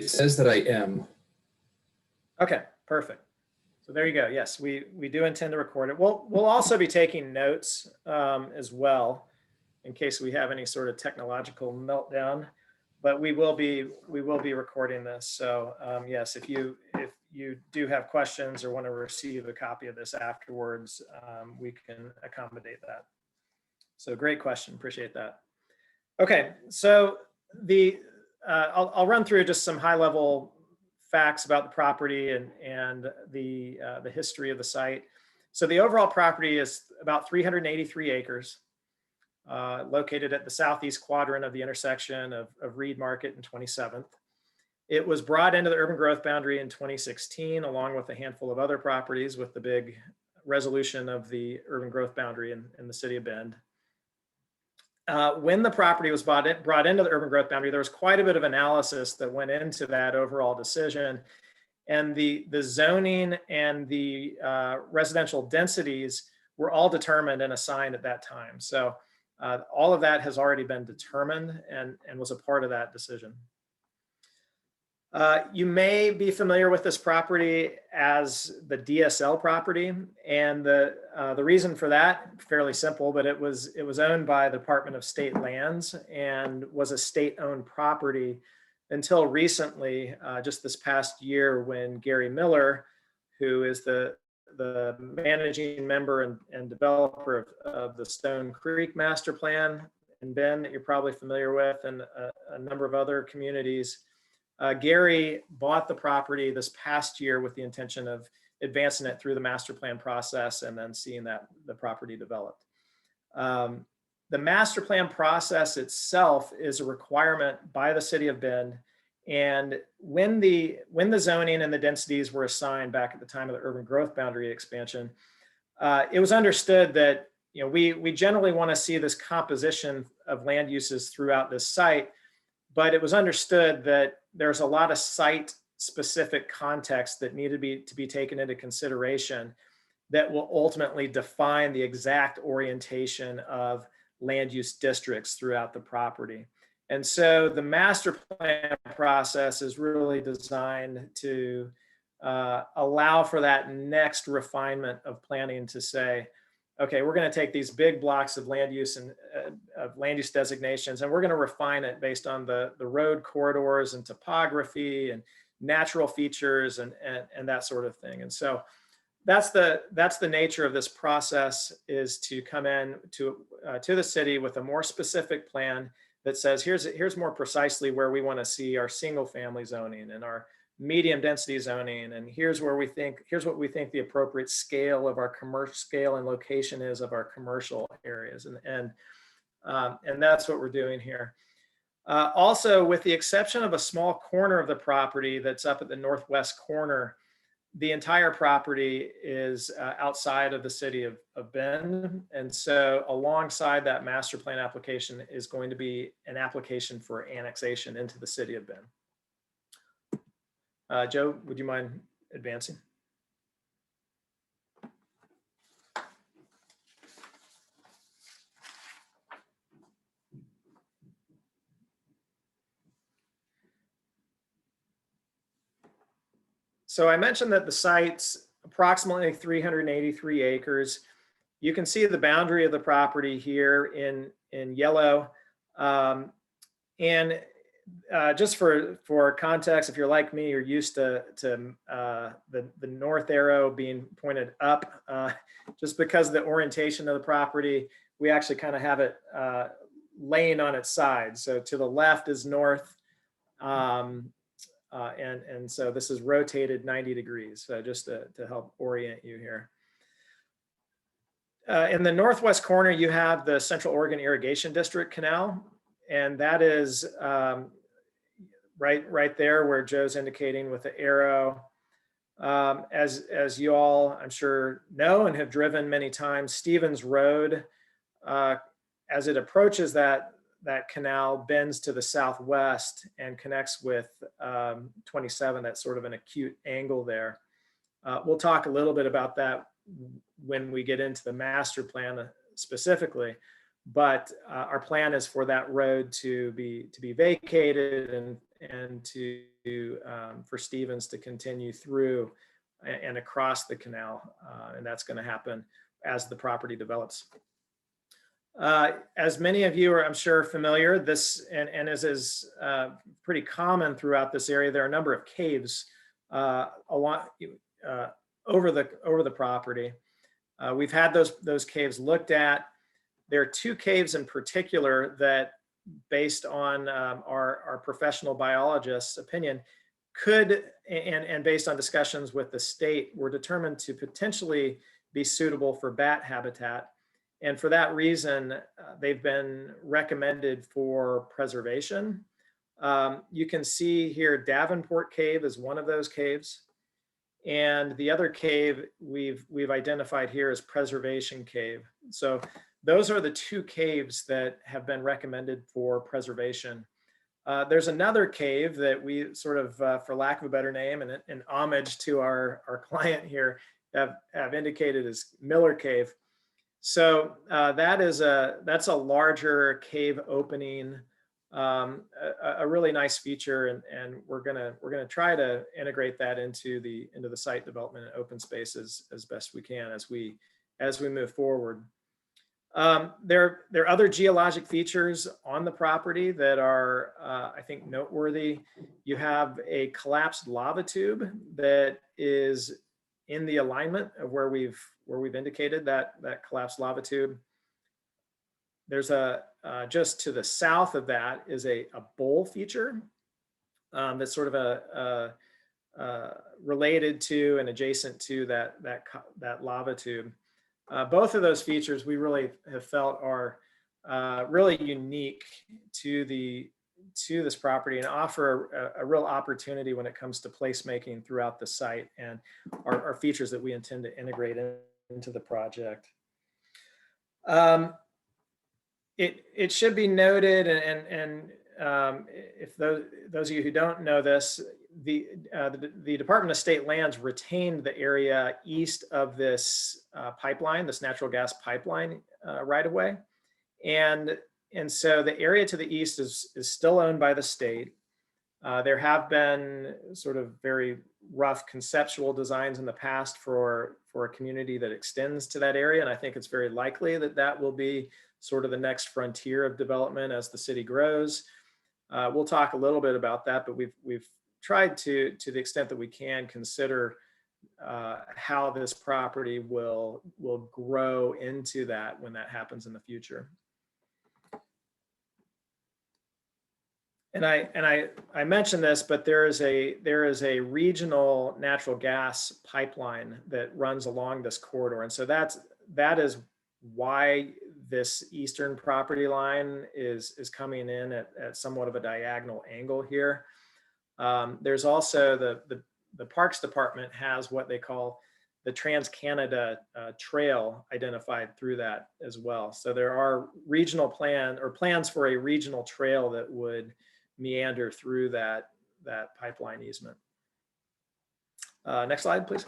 It says that I am. Okay, perfect. So there you go. Yes, we do intend to record it. We'll also be taking notes as well in case we have any sort of technological meltdown. But we will be recording this. So yes, if you do have questions or want to receive a copy of this afterwards, we can accommodate that. So great question. Appreciate that. Okay, so I'll run through just some high level facts about the property and the history of the site. So the overall property is about 383 acres, located at the southeast quadrant of the intersection of Reed Market and 27th. It was brought into the urban growth boundary in 2016, along with a handful of other properties with the big resolution of the urban growth boundary in the city of Bend. When the property was brought into the urban growth boundary, there was quite a bit of analysis that went into that overall decision. And the zoning and the residential densities were all determined and assigned at that time. So all of that has already been determined and was a part of that decision. You may be familiar with this property as the DSL property, and the reason for that, fairly simple, but it was owned by the Department of State Lands and was a state-owned property until recently, just this past year, when Gary Miller, who is the managing member and developer of the Stone Creek Master Plan in Bend that you're probably familiar with, and a number of other communities. Gary bought the property this past year with the intention of advancing it through the master plan process and then seeing that the property developed. The master plan process itself is a requirement by the city of Bend. And when the zoning and the densities were assigned back at the time of the urban growth boundary expansion, it was understood that we generally want to see this composition of land uses throughout this site, but it was understood that there's a lot of site-specific context that needed to be taken into consideration that will ultimately define the exact orientation of land use districts throughout the property. And so the master plan process is really designed to allow for that next refinement of planning to say, okay, we're going to take these big blocks of land use and of land use designations, and we're going to refine it based on the road corridors and topography and natural features and that sort of thing. And so that's the nature of this process, is to come in to the city with a more specific plan that says, here's more precisely where we want to see our single family zoning and our medium density zoning, and here's what we think the appropriate scale of our commercial scale and location is of our commercial areas, and that's what we're doing here. Also, with the exception of a small corner of the property that's up at the northwest corner, the entire property is outside of the city of Bend. And so alongside that master plan application is going to be an application for annexation into the city of Bend. Joe, would you mind advancing? So I mentioned that the site's approximately 383 acres. You can see the boundary of the property here in yellow. And just for context, if you're like me, you're used to the north arrow being pointed up. Just because of the orientation of the property, we actually kind of have it laying on its side. So to the left is north. And so this is rotated 90 degrees, just to help orient you here. In the northwest corner, you have the Central Oregon Irrigation District Canal, and that is right there where Joe's indicating with the arrow. As you all, I'm sure, know and have driven many times, Stevens Road, as it approaches that canal, bends to the southwest and connects with 27. That's sort of an acute angle there. We'll talk a little bit about that when we get into the master plan specifically. But our plan is for that road to be vacated and for Stevens to continue through and across the canal, and that's going to happen as the property develops. As many of you are, I'm sure, familiar, this and as is pretty common throughout this area, there are a number of caves along over the property. We've had those caves looked at. There are two caves in particular that, based on our professional biologist's opinion, could and based on discussions with the state, were determined to potentially be suitable for bat habitat. And for that reason, they've been recommended for preservation. You can see here Davenport Cave is one of those caves. And the other cave we've identified here is Preservation Cave. So those are the two caves that have been recommended for preservation. There's another cave that we sort of, for lack of a better name and in homage to our client here, have indicated as Miller Cave. So that's a larger cave opening, a really nice feature, and we're gonna try to integrate that into the site development and open spaces as best we can as we move forward. There are other geologic features on the property that are, I think, noteworthy. You have a collapsed lava tube that is in the alignment of where we've indicated that collapsed lava tube. There's just to the south of that is a bowl feature that's sort of related to and adjacent to that lava tube. Both of those features we really have felt are really unique to this property and offer a real opportunity when it comes to placemaking throughout the site, and are features that we intend to integrate into the project. It should be noted, and if those of you who don't know this, the Department of State Lands retained the area east of this pipeline, this natural gas pipeline right of way, and so the area to the east is still owned by the state. There have been sort of very rough conceptual designs in the past for a community that extends to that area, and I think it's very likely that will be sort of the next frontier of development as the city grows. We'll talk a little bit about that, but we've tried to the extent that we can consider how this property will grow into that when that happens in the future. And I mentioned this, but there is a regional natural gas pipeline that runs along this corridor, and so that is why this eastern property line is coming in at somewhat of a diagonal angle here. There's also the Parks Department has what they call the Trans-Canada Trail identified through that as well. So there are regional plans for a regional trail that would meander through that pipeline easement. Next slide, please.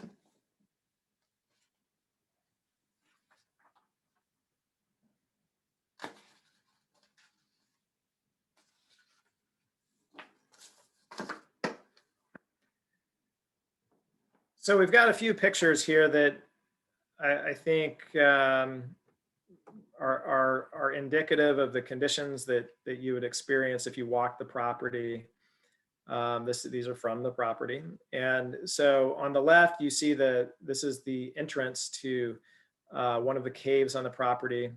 So we've got a few pictures here that I think are indicative of the conditions that you would experience if you walk the property. These are from the property, and so on the left you see this is the entrance to one of the caves on the property.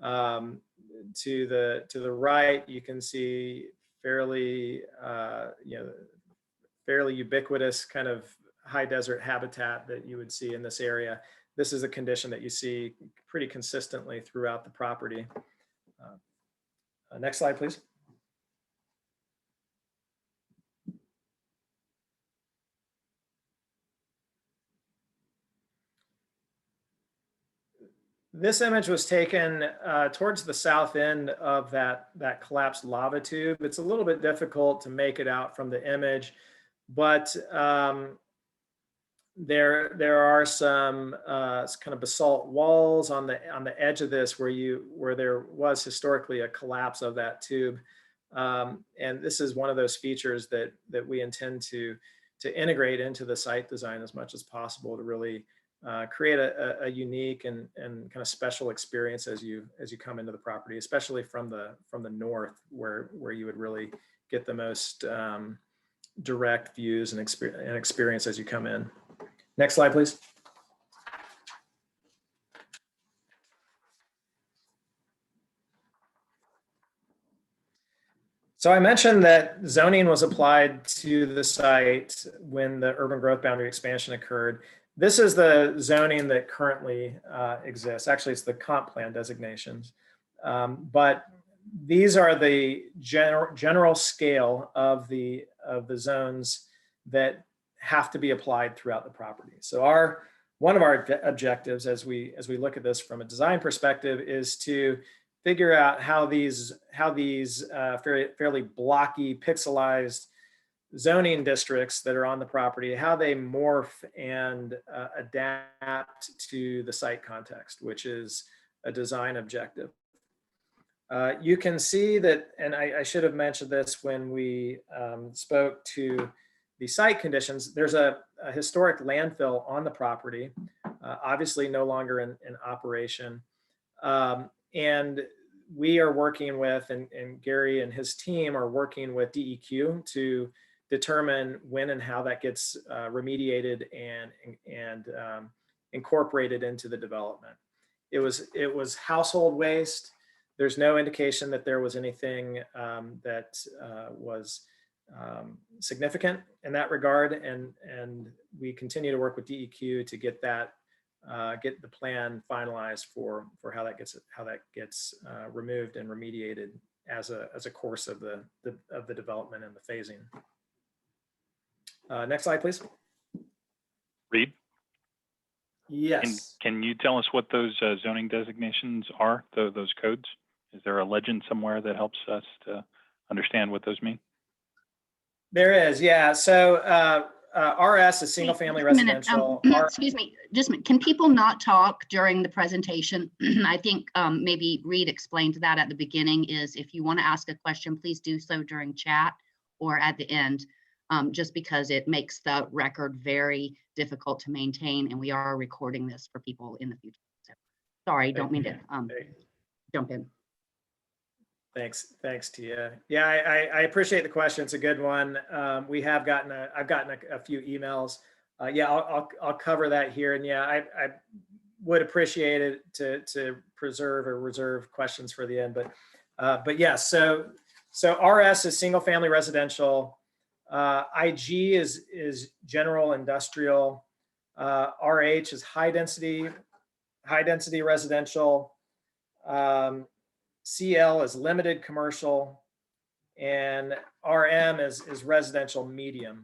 To the right you can see fairly fairly ubiquitous kind of high desert habitat that you would see in this area. This is a condition that you see pretty consistently throughout the property. Next slide, please. This image was taken towards the south end of that collapsed lava tube. It's a little bit difficult to make it out from the image, but there are some kind of basalt walls on the edge of this where there was historically a collapse of that tube, and this is one of those features that we intend to integrate into the site design as much as possible to really create a unique and kind of special experience as you come into the property, especially from the north, where you would really get the most direct views and experience as you come in. Next slide, please. So I mentioned that zoning was applied to the site when the urban growth boundary expansion occurred. This is the zoning that currently exists. Actually, it's the comp plan designations. But these are the general scale of the zones that have to be applied throughout the property. So one of our objectives as we look at this from a design perspective is to figure out how these fairly blocky, pixelized zoning districts that are on the property, how they morph and adapt to the site context, which is a design objective. You can see that, and I should have mentioned this when we spoke to the site conditions, there's a historic landfill on the property, obviously no longer in operation. And we are working with, and Gary and his team are working with DEQ to determine when and how that gets remediated and incorporated into the development. It was household waste. There's no indication that there was anything that was significant in that regard, and we continue to work with DEQ to get that get the plan finalized for how that gets removed and remediated as a course of the development and the phasing. Next slide, please. Reed? Yes. And can you tell us what those zoning designations are, those codes? Is there a legend somewhere that helps us to understand what those mean? There is, yeah. So RS is single family residential. Excuse me, just a minute. Can people not talk during the presentation? I think maybe Reed explained that at the beginning, is if you want to ask a question, please do so during chat or at the end, just because it makes the record very difficult to maintain, and we are recording this for people in the future. So, sorry, don't mean to jump in. Thanks, Tia. Yeah, I appreciate the question. It's a good one. I've gotten a few emails. Yeah, I'll cover that here. And yeah, I would appreciate it to preserve or reserve questions for the end. But yeah, so RS is single family residential. IG is general industrial. RH is high density residential. CL is limited commercial, and RM is residential medium.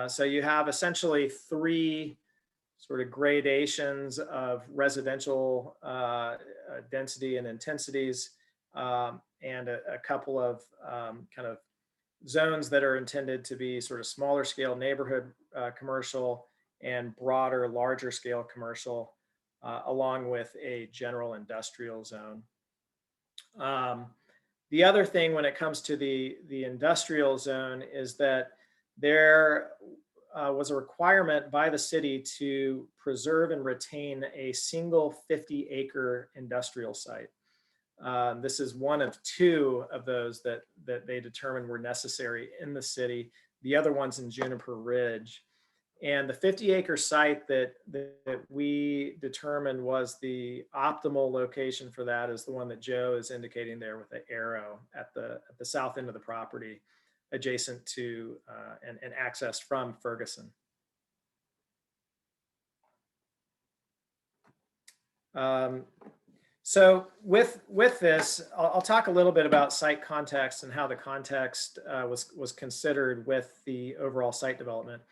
So you have essentially three sort of gradations of residential density and intensities, and a couple of kind of zones that are intended to be sort of smaller scale neighborhood commercial and broader, larger scale commercial, along with a general industrial zone. The other thing when it comes to the industrial zone is that there was a requirement by the city to preserve and retain a single 50-acre industrial site. This is one of two of those that they determined were necessary in the city. The other one's in Juniper Ridge. And the 50-acre site that we determined was the optimal location for that is the one that Joe is indicating there with the arrow at the south end of the property, adjacent to and accessed from Ferguson. So with this, I'll talk a little bit about site context and how the context was considered with the overall site development.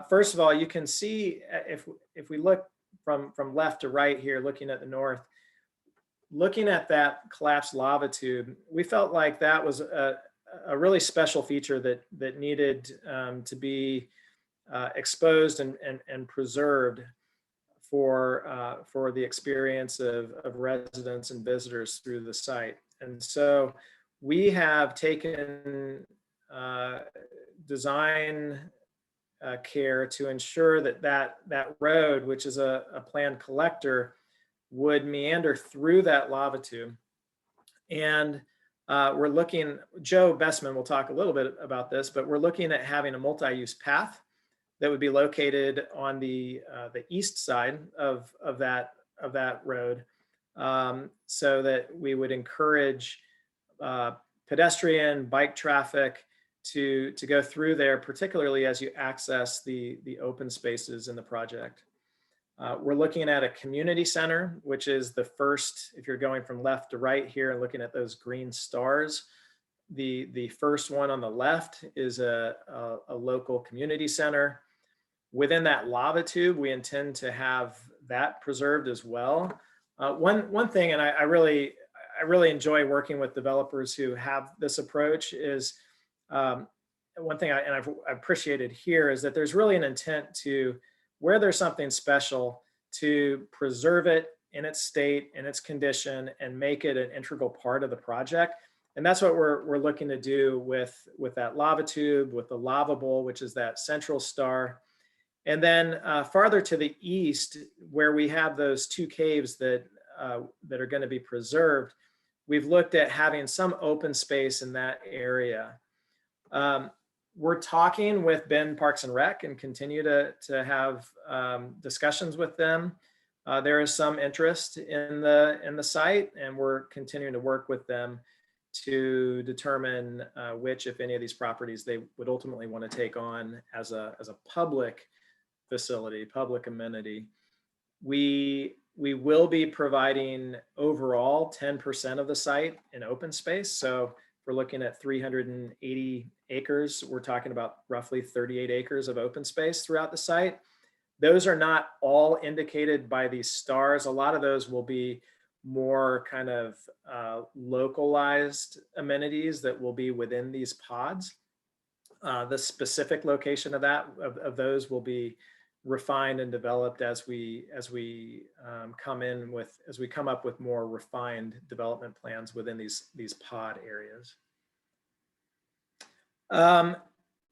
First of all, you can see if we look from left to right here, looking at the north, looking at that collapsed lava tube, we felt like that was a really special feature that needed to be exposed and preserved for the experience of residents and visitors through the site. And so we have taken design care to ensure that road, which is a planned collector, would meander through that lava tube. And we're looking, Joe Bestman will talk a little bit about this, but we're looking at having a multi-use path that would be located on the east side of that road, so that we would encourage pedestrian, bike traffic to go through there, particularly as you access the open spaces in the project. We're looking at a community center, which is the first, if you're going from left to right here and looking at those green stars, the first one on the left is a local community center. Within that lava tube, we intend to have that preserved as well. One thing, and I really enjoy working with developers who have this approach, is one thing I've appreciated here is that there's really an intent to, where there's something special, to preserve it in its state, in its condition, and make it an integral part of the project. And that's what we're looking to do with that lava tube, with the lava bowl, which is that central star. And then farther to the east, where we have those two caves that are going to be preserved, we've looked at having some open space in that area. We're talking with Bend Parks and Rec and continue to have discussions with them. There is some interest in the site, and we're continuing to work with them to determine which, if any, of these properties they would ultimately want to take on as a public facility, public amenity. We will be providing overall 10% of the site in open space. So we're looking at 380 acres. We're talking about roughly 38 acres of open space throughout the site. Those are not all indicated by these stars. A lot of those will be more kind of localized amenities that will be within these pods. The specific location of those will be refined and developed as we come up with more refined development plans within these pod areas.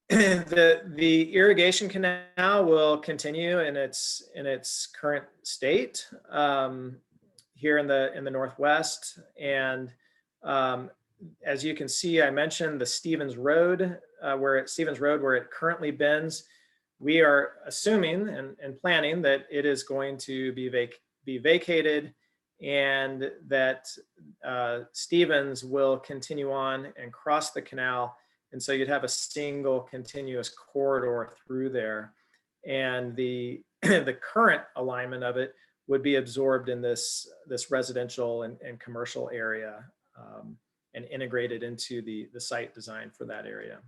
The irrigation canal will continue in its current state here in the Northwest, and as you can see, I mentioned the Stevens Road, where it currently bends. We are assuming and planning that it is going to be vacated, and that Stevens will continue on and cross the canal. And so you'd have a single continuous corridor through there. And the current alignment of it would be absorbed in this residential and commercial area, and integrated into the site design for that area.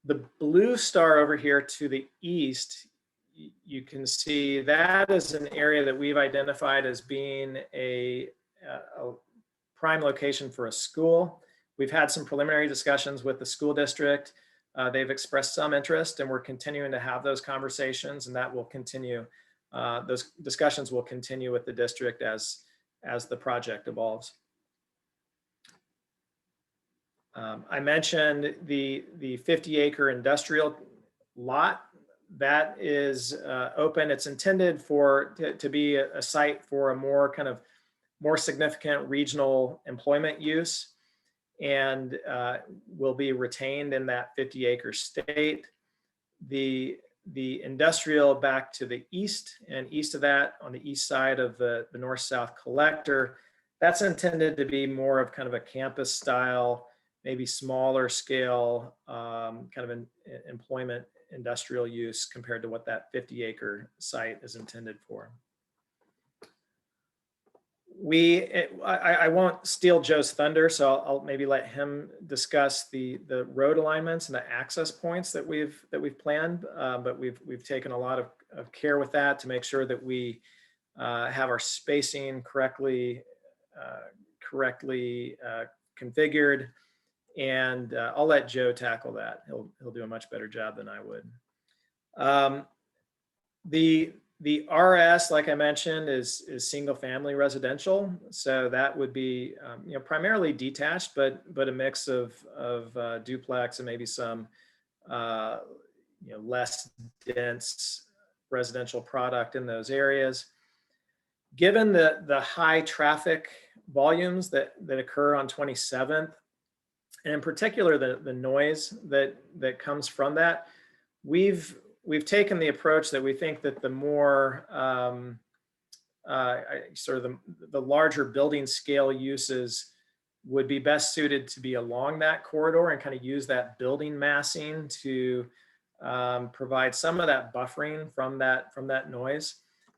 The blue star over here to the east, you can see that is an area that we've identified as being a prime location for a school. We've had some preliminary discussions with the school district. They've expressed some interest, and we're continuing to have those conversations, and that will continue. Those discussions will continue with the district as the project evolves. I mentioned the 50-acre industrial lot that is open. It's intended to be a site for a more significant regional employment use, and will be retained in that 50-acre state. The industrial back to the east, and east of that, on the east side of the north-south collector, that's intended to be more of kind of a campus style, maybe smaller scale kind of an employment industrial use compared to what that 50-acre site is intended for. I won't steal Joe's thunder, so I'll maybe let him discuss the road alignments and the access points that we've planned. But we've taken a lot of care with that to make sure that we have our spacing correctly configured. And I'll let Joe tackle that. He'll do a much better job than I would. The RS, like I mentioned, is single family residential. So that would be primarily detached, but a mix of duplex and maybe some less dense residential product in those areas. Given the high traffic volumes that occur on 27th, and in particular the noise that comes from that, we've taken the approach that we think that the more sort of the larger building scale uses would be best suited to be along that corridor and kind of use that building massing to provide some of that buffering from that noise.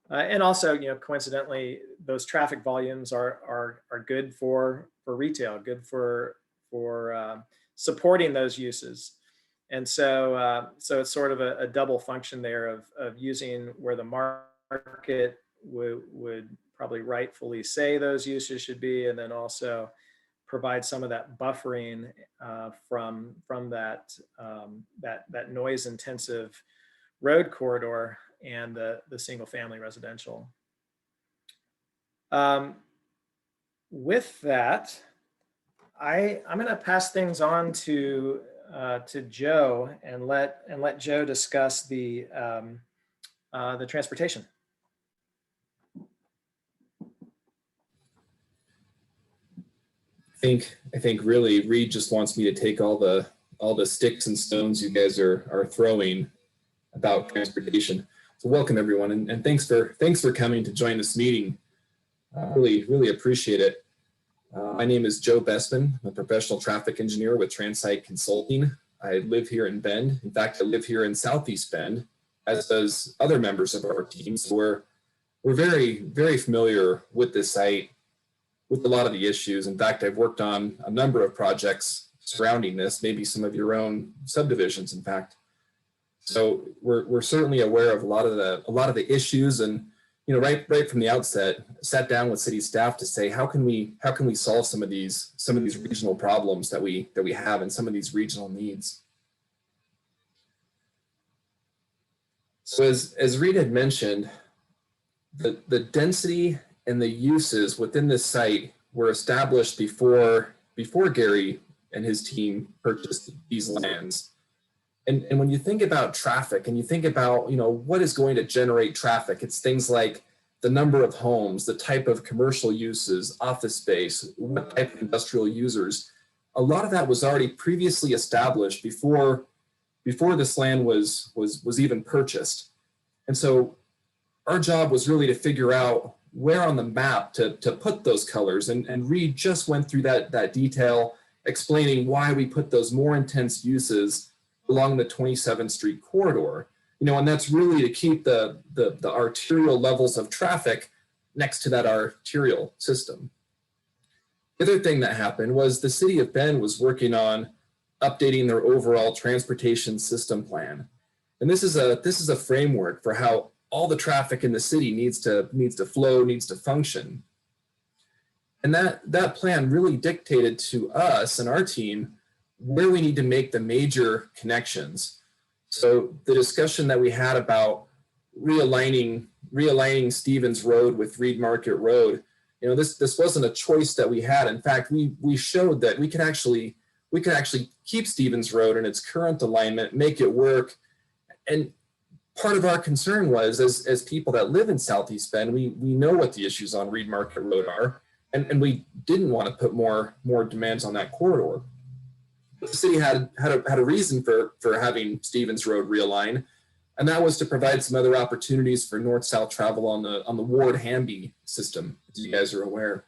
And also, coincidentally, those traffic volumes are good for retail, good for supporting those uses. And so it's sort of a double function there of using where the market would probably rightfully say those uses should be, and then also provide some of that buffering from that noise intensive road corridor and the single family residential. With that, I'm going to pass things on to Joe and let Joe discuss the transportation. I think really Reed just wants me to take all the sticks and stones you guys are throwing about transportation. So welcome everyone, and thanks for coming to join this meeting. Really appreciate it. My name is Joe Bestman. I'm a professional traffic engineer with Transite Consulting. I live here in Bend. In fact, I live here in Southeast Bend, as does other members of our team. So we're very familiar with this site, with a lot of the issues. In fact, I've worked on a number of projects surrounding this, maybe some of your own subdivisions, in fact. So we're certainly aware of a lot of the issues, and right from the outset, sat down with city staff to say how can we solve some of these regional problems that we have and some of these regional needs. So as Reed had mentioned, the density and the uses within this site were established before Gary and his team purchased these lands. And when you think about traffic and you think about, what is going to generate traffic, it's things like the number of homes, the type of commercial uses, office space, what type of industrial users. A lot of that was already previously established before this land was even purchased. And so our job was really to figure out where on the map to put those colors. And Reed just went through that detail, explaining why we put those more intense uses along the 27th Street corridor, and that's really to keep the arterial levels of traffic next to that arterial system. The other thing that happened was the city of Bend was working on updating their overall transportation system plan. And this is a framework for how all the traffic in the city needs to flow, needs to function. And that plan really dictated to us and our team where we need to make the major connections. So the discussion that we had about realigning Stevens Road with Reed Market Road, this wasn't a choice that we had. In fact, we showed that we could actually keep Stevens Road in its current alignment, make it work. And part of our concern was, as people that live in Southeast Bend, we know what the issues on Reed Market Road are, and we didn't want to put more demands on that corridor. The city had a reason for having Stevens Road realign, and that was to provide some other opportunities for north-south travel on the Ward-Hamby system, as you guys are aware.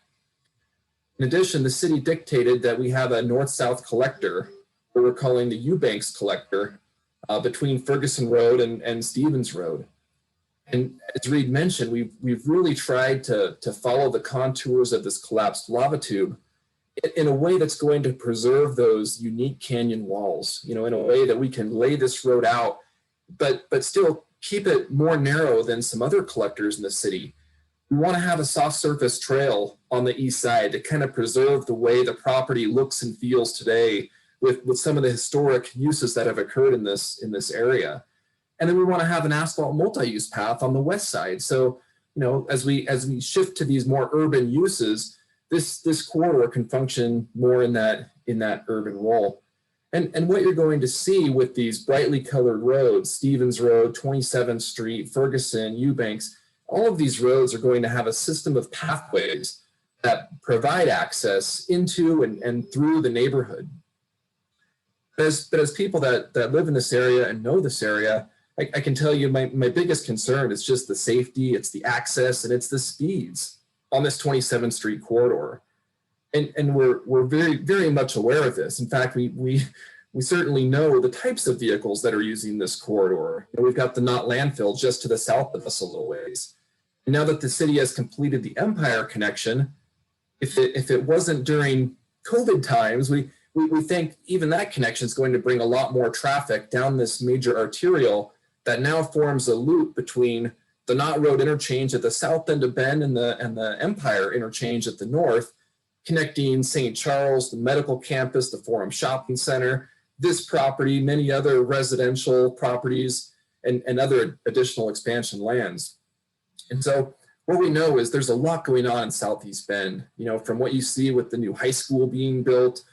In addition, the city dictated that we have a north-south collector, what we're calling the Eubanks collector, between Ferguson Road and Stevens Road. And as Reed mentioned, we've really tried to follow the contours of this collapsed lava tube in a way that's going to preserve those unique canyon walls, in a way that we can lay this road out, but still keep it more narrow than some other collectors in the city. We want to have a soft surface trail on the east side to kind of preserve the way the property looks and feels today with some of the historic uses that have occurred in this area. And then we want to have an asphalt multi-use path on the west side. So, you know, as we shift to these more urban uses, this corridor can function more in that urban role. And what you're going to see with these brightly colored roads, Stevens Road, 27th Street, Ferguson, Eubanks, all of these roads are going to have a system of pathways that provide access into and through the neighborhood. But as people that live in this area and know this area, I can tell you my biggest concern is just the safety, it's the access, and it's the speeds on this 27th Street corridor. And we're very, very much aware of this. In fact, we certainly know the types of vehicles that are using this corridor. We've got the Knott landfill just to the south of us a little ways. And now that the city has completed the Empire connection, if it wasn't during COVID times, we think even that connection is going to bring a lot more traffic down this major arterial that now forms a loop between the Knott Road interchange at the south end of Bend and the Empire interchange at the north, connecting St. Charles, the medical campus, the Forum Shopping Center, this property, many other residential properties, and other additional expansion lands. And so what we know is there's a lot going on in Southeast Bend, you know, from what you see with the new high school being built,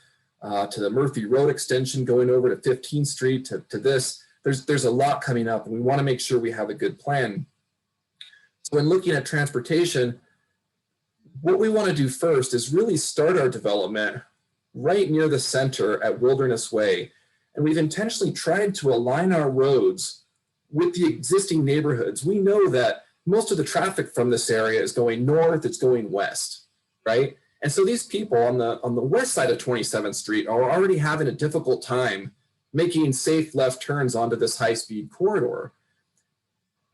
to the Murphy Road extension going over to 15th Street to this, there's a lot coming up, and we want to make sure we have a good plan. So when looking at transportation, what we want to do first is really start our development right near the center at Wilderness Way. And we've intentionally tried to align our roads with the existing neighborhoods. We know that most of the traffic from this area is going north, it's going west, right? And so these people on the west side of 27th Street are already having a difficult time making safe left turns onto this high-speed corridor.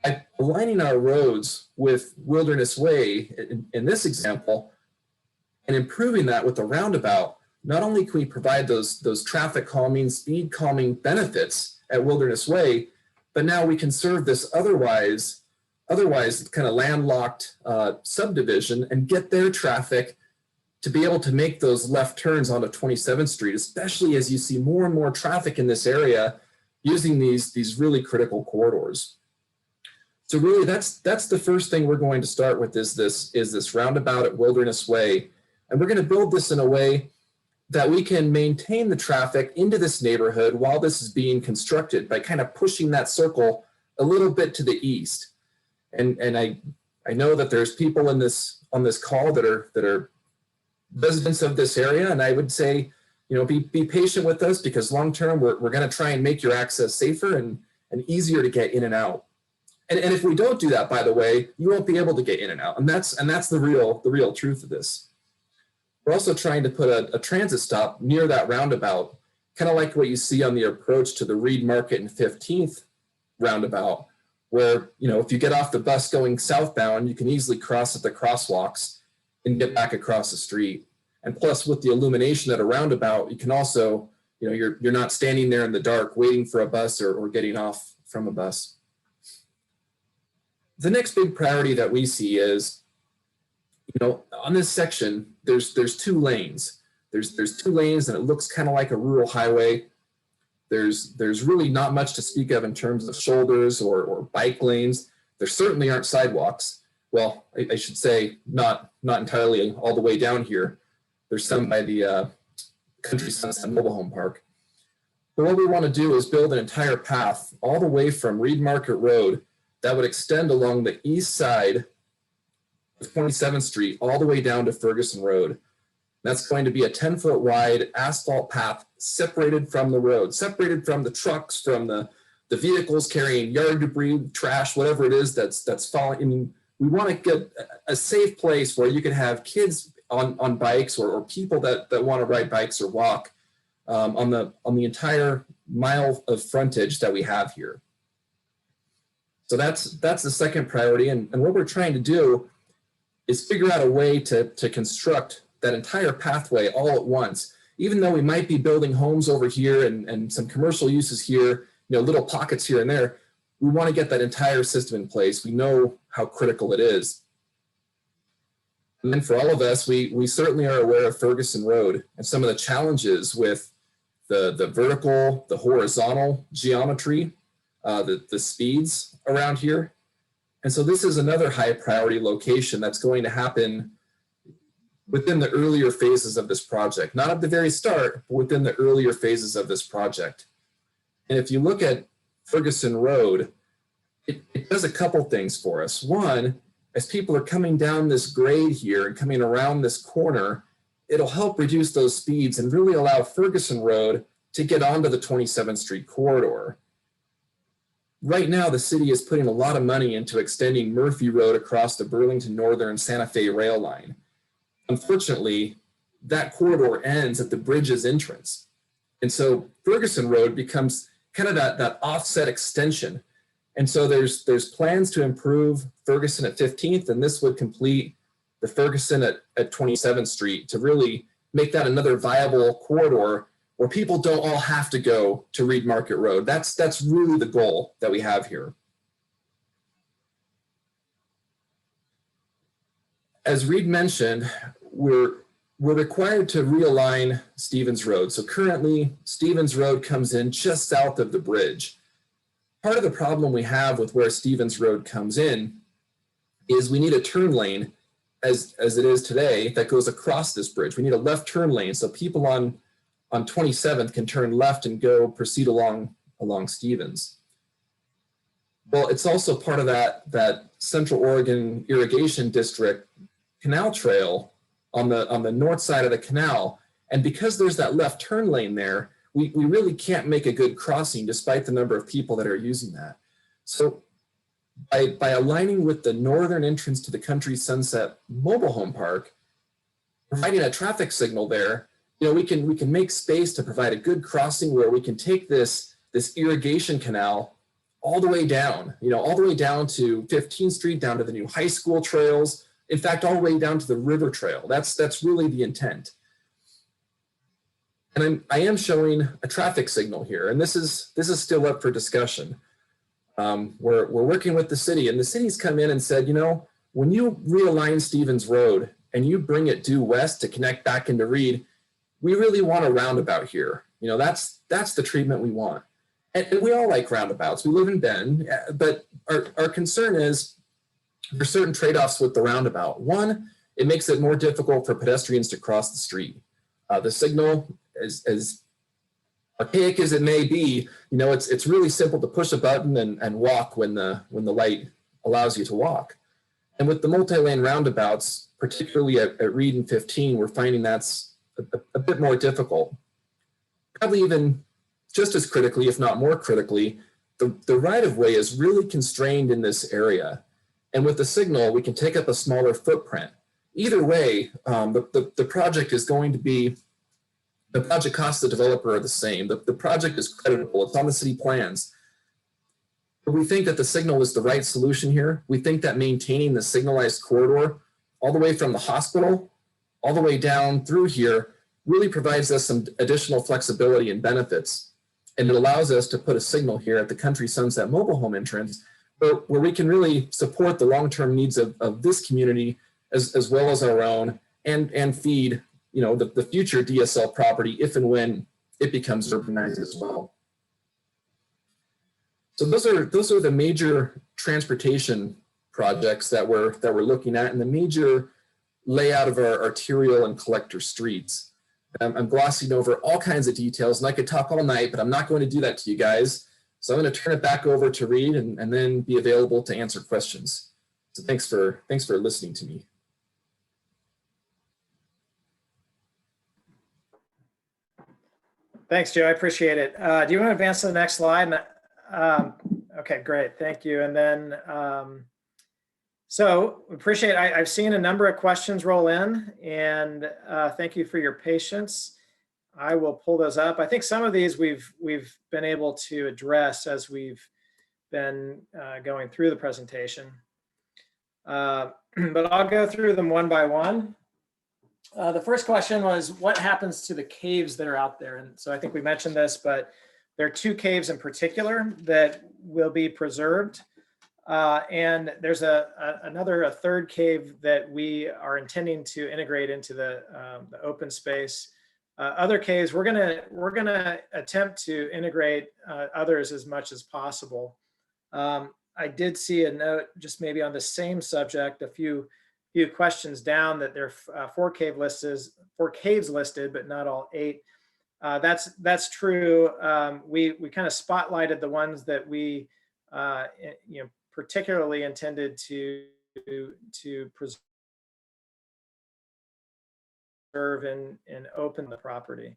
By aligning our roads with Wilderness Way in this example, and improving that with the roundabout, not only can we provide those traffic calming, speed calming benefits at Wilderness Way, but now we can serve this otherwise kind of landlocked subdivision and get their traffic to be able to make those left turns onto 27th Street, especially as you see more and more traffic in this area using these really critical corridors. So really that's the first thing we're going to start with is this roundabout at Wilderness Way. And we're going to build this in a way that we can maintain the traffic into this neighborhood while this is being constructed by kind of pushing that circle a little bit to the east. And I know that there's people on this call that are residents of this area, and I would say, you know, be patient with us, because long term we're going to try and make your access safer and easier to get in and out. And if we don't do that, by the way, you won't be able to get in and out. And that's the real truth of this. We're also trying to put a transit stop near that roundabout, kind of like what you see on the approach to the Reed Market and 15th roundabout, where, you know, if you get off the bus going southbound, you can easily cross at the crosswalks and get back across the street. And plus, with the illumination at a roundabout, you can also, you know, you're not standing there in the dark waiting for a bus or getting off from a bus. The next big priority that we see is, you know, on this section, there's two lanes. There's two lanes, and it looks kind of like a rural highway. There's really not much to speak of in terms of shoulders or bike lanes. There certainly aren't sidewalks. Well, I should say not entirely all the way down here. There's some by the Country Sunset Mobile Home Park. But what we want to do is build an entire path all the way from Reed Market Road that would extend along the east side of 27th Street all the way down to Ferguson Road. That's going to be a 10-foot wide asphalt path separated from the road, separated from the trucks, from the vehicles carrying yard debris, trash, whatever it is that's falling. I mean, we want to get a safe place where you can have kids on bikes or people that want to ride bikes or walk on the entire mile of frontage that we have here. So that's the second priority. And what we're trying to do is figure out a way to construct that entire pathway all at once. Even though we might be building homes over here and some commercial uses here, you know, little pockets here and there, we want to get that entire system in place. We know how critical it is. And then for all of us, we certainly are aware of Ferguson Road and some of the challenges with the vertical, the horizontal geometry the speeds around here. And so this is another high priority location that's going to happen within the earlier phases of this project, not at the very start, but within the earlier phases of this project. And if you look at Ferguson Road, it does a couple things for us. One, as people are coming down this grade here and coming around this corner, it'll help reduce those speeds and really allow Ferguson Road to get onto the 27th Street corridor. Right now, the city is putting a lot of money into extending Murphy Road across the Burlington Northern Santa Fe rail line. Unfortunately, that corridor ends at the bridge's entrance. And so Ferguson Road becomes kind of that offset extension. And so there's plans to improve Ferguson at 15th, and this would complete the Ferguson at 27th Street to really make that another viable corridor where people don't all have to go to Reed Market Road. That's really the goal that we have here. As Reed mentioned, we're required to realign Stevens Road. So currently, Stevens Road comes in just south of the bridge. Part of the problem we have with where Stevens Road comes in is we need a turn lane as it is today that goes across this bridge. We need a left turn lane so people on 27th can turn left and proceed along Stevens. Well, it's also part of that Central Oregon Irrigation District canal trail on the north side of the canal. And because there's that left turn lane there, we really can't make a good crossing despite the number of people that are using that. So by aligning with the northern entrance to the Country Sunset Mobile Home Park, providing a traffic signal there, we can make space to provide a good crossing where we can take this irrigation canal all the way down, all the way down to 15th Street, down to the new high school trails. In fact, all the way down to the river trail. That's really the intent. And I am showing a traffic signal here, and this is still up for discussion. We're working with the city, and the city's come in and said, when you realign Stevens Road and you bring it due west to connect back into Reed, we really want a roundabout here. That's the treatment we want. And we all like roundabouts. We live in Bend, but our concern is there's certain trade-offs with the roundabout. One, it makes it more difficult for pedestrians to cross the street. The signal, as archaic as it may be, it's really simple to push a button and walk when the light allows you to walk. And with the multi-lane roundabouts, particularly at Reed and 15, we're finding that's a bit more difficult. Probably even just as critically, if not more critically, the right-of-way is really constrained in this area. And with the signal, we can take up a smaller footprint. Either way, the project is going to be, the project costs the developer are the same. The project is creditable. It's on the city plans. But we think that the signal is the right solution here. We think that maintaining the signalized corridor all the way from the hospital, all the way down through here, really provides us some additional flexibility and benefits. And it allows us to put a signal here at the Country Sunset Mobile Home entrance where we can really support the long-term needs of this community as well as our own and feed the future DSL property if and when it becomes urbanized as well. So those are the major transportation projects that we're looking at and the major layout of our arterial and collector streets. I'm glossing over all kinds of details, and I could talk all night, but I'm not going to do that to you guys. So I'm going to turn it back over to Reed and then be available to answer questions. So thanks for listening to me. Thanks, Joe. I appreciate it. Do you want to advance to the next slide? Okay, great. Thank you. And then, so appreciate, I've seen a number of questions roll in, and thank you for your patience. I will pull those up. I think some of these we've been able to address as we've been going through the presentation. But I'll go through them one by one. The first question was, what happens to the caves that are out there? And so I think we mentioned this, but there are two caves in particular that will be preserved. And there's a third cave that we are intending to integrate into the open space Other caves, we're gonna attempt to integrate others as much as possible. I did see a note just maybe on the same subject, a few questions down, that there are 4 caves listed, but not all 8. That's true. We kind of spotlighted the ones that we particularly intended to preserve and open the property.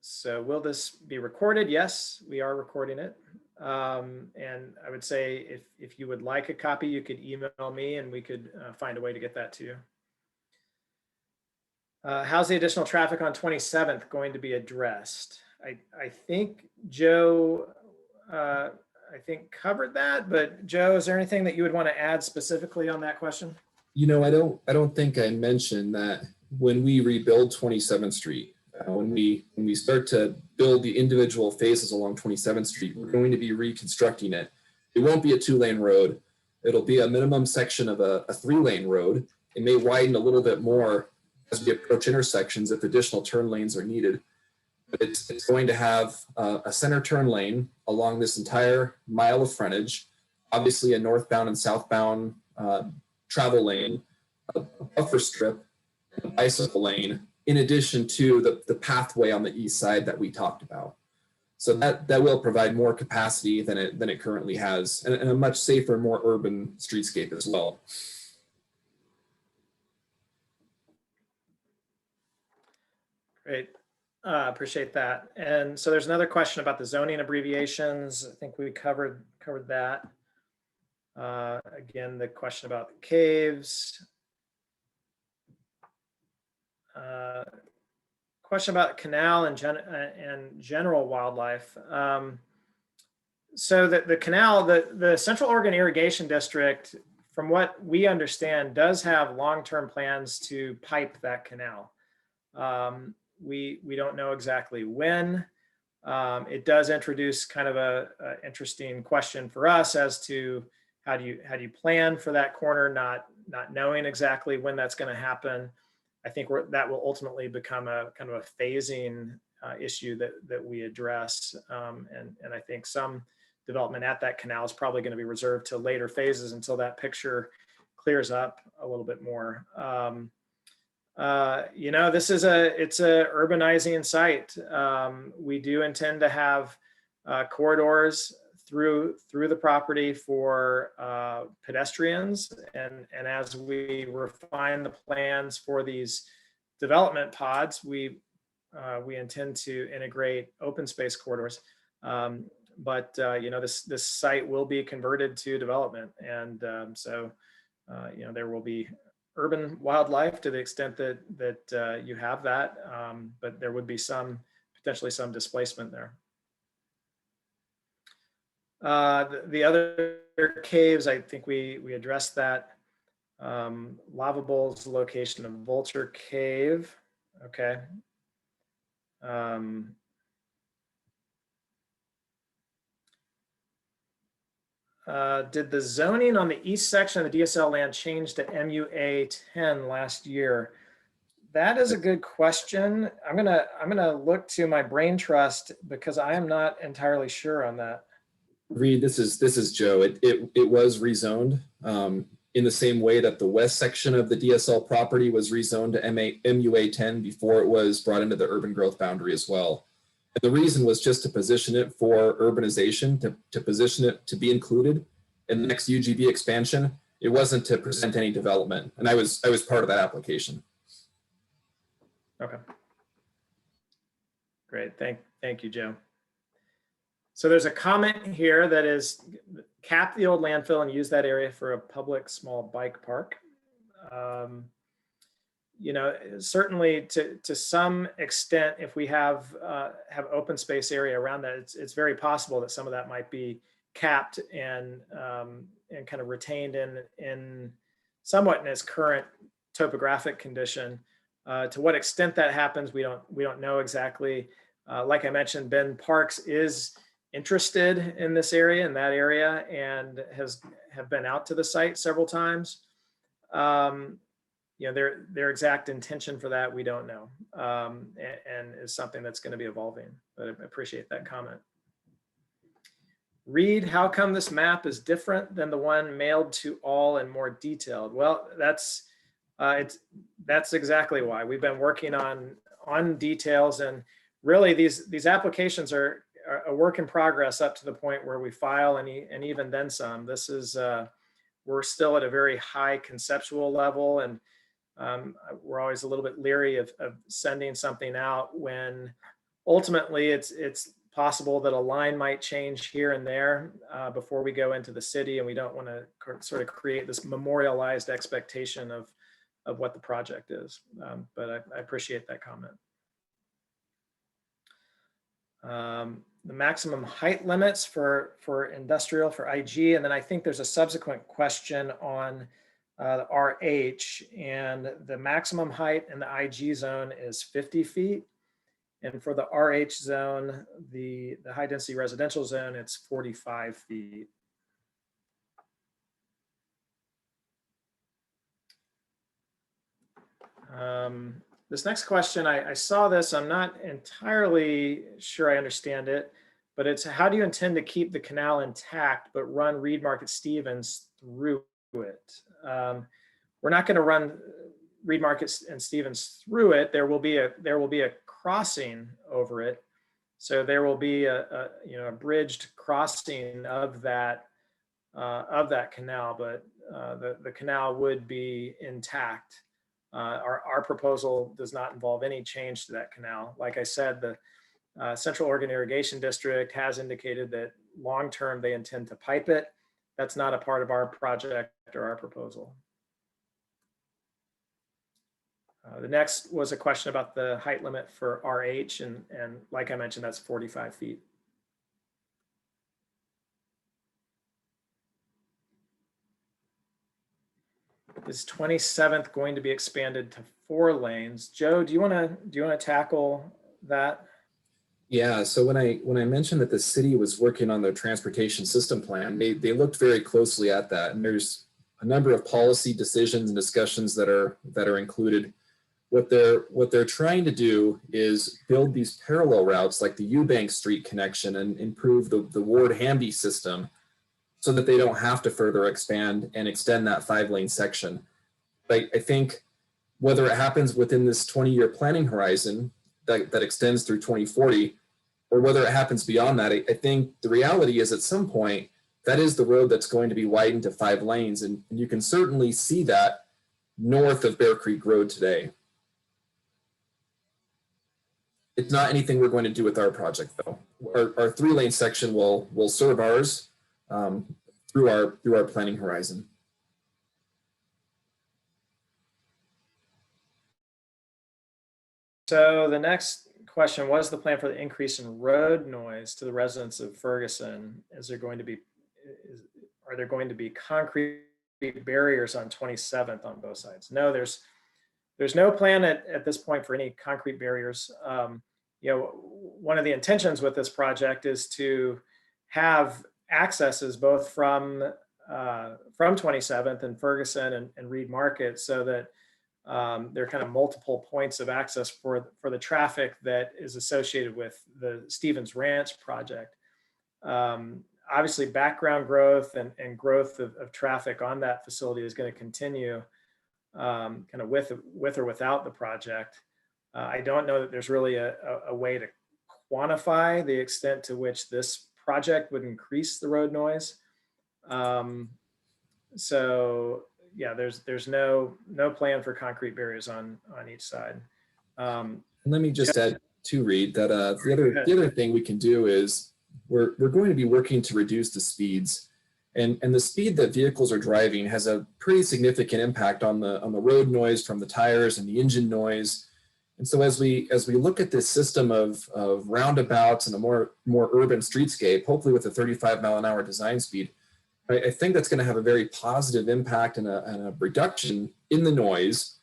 So will this be recorded? Yes, we are recording it. And I would say if you would like a copy, you could email me and we could find a way to get that to you. How's the additional traffic on 27th going to be addressed? I think Joe, covered that, but Joe, is there anything that you would want to add specifically on that question? You know, I don't think I mentioned that when we rebuild 27th Street, when we start to build the individual phases along 27th Street, we're going to be reconstructing it. It won't be a 2-lane road. It'll be a minimum section of a 3-lane road. It may widen a little bit more as we approach intersections if additional turn lanes are needed. But it's going to have a center turn lane along this entire mile of frontage, obviously a northbound and southbound travel lane, a buffer strip, a bicycle lane, in addition to the pathway on the east side that we talked about. So that will provide more capacity than it currently has, and a much safer, more urban streetscape as well. Great, appreciate that. And so there's another question about the zoning abbreviations. I think we covered that. Again, the question about the caves. Question about canal and general wildlife. So the canal, the Central Oregon Irrigation District, from what we understand, does have long-term plans to pipe that canal. We don't know exactly when. It does introduce kind of a interesting question for us as to how do you plan for that corner, not knowing exactly when that's going to happen. I think that will ultimately become a kind of a phasing issue that we address. And I think some development at that canal is probably going to be reserved to later phases until that picture clears up a little bit more. This is it's a urbanizing site. We do intend to have corridors through the property for pedestrians, and as we refine the plans for these development pods, we intend to integrate open space corridors. But this site will be converted to development, and so there will be urban wildlife to the extent that you have that, but there would be potentially some displacement there. The other caves, I think we addressed that. Lavables, location of Vulture Cave. Okay. Did the zoning on the east section of the DSL land change to MUA 10 last year? That is a good question. I'm gonna look to my brain trust because I am not entirely sure on that. Reed, this is Joe. It was rezoned in the same way that the west section of the DSL property was rezoned to MUA 10 before it was brought into the urban growth boundary as well. And the reason was just to position it for urbanization, to position it to be included in the next UGB expansion. It wasn't to present any development, and I was part of that application. Okay. Great. Thank you, Joe. So there's a comment here that is cap the old landfill and use that area for a public small bike park. Certainly to some extent, if we have open space area around that, it's very possible that some of that might be capped and kind of retained in somewhat in its current topographic condition. To what extent that happens, we don't know exactly. Like I mentioned, Ben Parks is interested in this area, and have been out to the site several times. you know, their exact intention for that, we don't know, and is something that's going to be evolving. But I appreciate that comment. Read, how come this map is different than the one mailed to all and more detailed? Well, that's exactly why we've been working on details, and really these applications are a work in progress up to the point where we file and even then some. This is we're still at a very high conceptual level, and we're always a little bit leery of sending something out when ultimately it's possible that a line might change here and there before we go into the city, and we don't want to sort of create this memorialized expectation of what the project is. But I appreciate that comment. The maximum height limits for industrial, for IG, and then I think there's a subsequent question on the RH, and the maximum height in the IG zone is 50 feet. And for the RH zone, the high density residential zone, it's 45 feet. This next question, I saw this, I'm not entirely sure I understand it, but it's how do you intend to keep the canal intact but run Reed Market Stevens through it? We're not going to run Reed Market and Stevens through it. There will be a crossing over it, so there will be a bridged crossing of that canal, but the canal would be intact. Our proposal does not involve any change to that canal. Like I said, the Central Oregon Irrigation District has indicated that long-term they intend to pipe it. That's not a part of our project or our proposal. The next was a question about the height limit for RH, and like I mentioned, that's 45 feet. Is 27th going to be expanded to 4 lanes? Joe, do you want to tackle that? Yeah, so when I mentioned that the city was working on their transportation system plan, they looked very closely at that, and there's a number of policy decisions and discussions that are included. What they're trying to do is build these parallel routes like the Eubank Street connection and improve the Ward-Hamby system so that they don't have to further expand and extend that 5-lane section. But I think whether it happens within this 20-year planning horizon that extends through 2040, or whether it happens beyond that, I think the reality is at some point, that is the road that's going to be widened to 5 lanes. And you can certainly see that north of Bear Creek Road today. It's not anything we're going to do with our project, though. Our 3-lane section will serve ours through our planning horizon. So the next question was the plan for the increase in road noise to the residents of Ferguson. Are there going to be concrete barriers on 27th on both sides? No, there's no plan at this point for any concrete barriers. One of the intentions with this project is to have accesses both from 27th and Ferguson and Reed Market, so that there are kind of multiple points of access for the traffic that is associated with the Stevens Ranch project. Obviously, background growth and growth of traffic on that facility is going to continue kind of with or without the project. I don't know that there's really a way to quantify the extent to which this project would increase the road noise. So yeah, there's no plan for concrete barriers on each side. And let me just add to Reed that the other thing we can do is we're going to be working to reduce the speeds, and the speed that vehicles are driving has a pretty significant impact on the road noise from the tires and the engine noise. And so as we look at this system of roundabouts and a more urban streetscape, hopefully with a 35-mile-an-hour design speed, I think that's going to have a very positive impact and a reduction in the noise.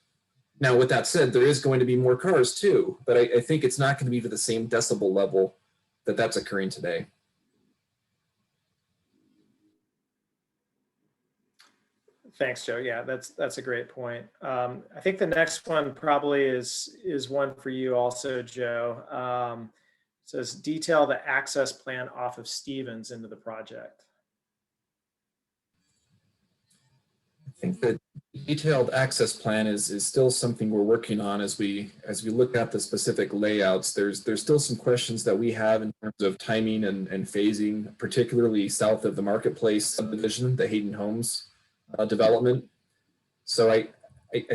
Now, with that said, there is going to be more cars too, but I think it's not going to be to the same decibel level that's occurring today. Thanks, Joe. Yeah, that's a great point. I think the next one probably is one for you also, Joe. It says detail the access plan off of Stevens into the project. I think the detailed access plan is still something we're working on as we look at the specific layouts. There's still some questions that we have in terms of timing and phasing, particularly south of the Marketplace subdivision, the Hayden Homes development. So I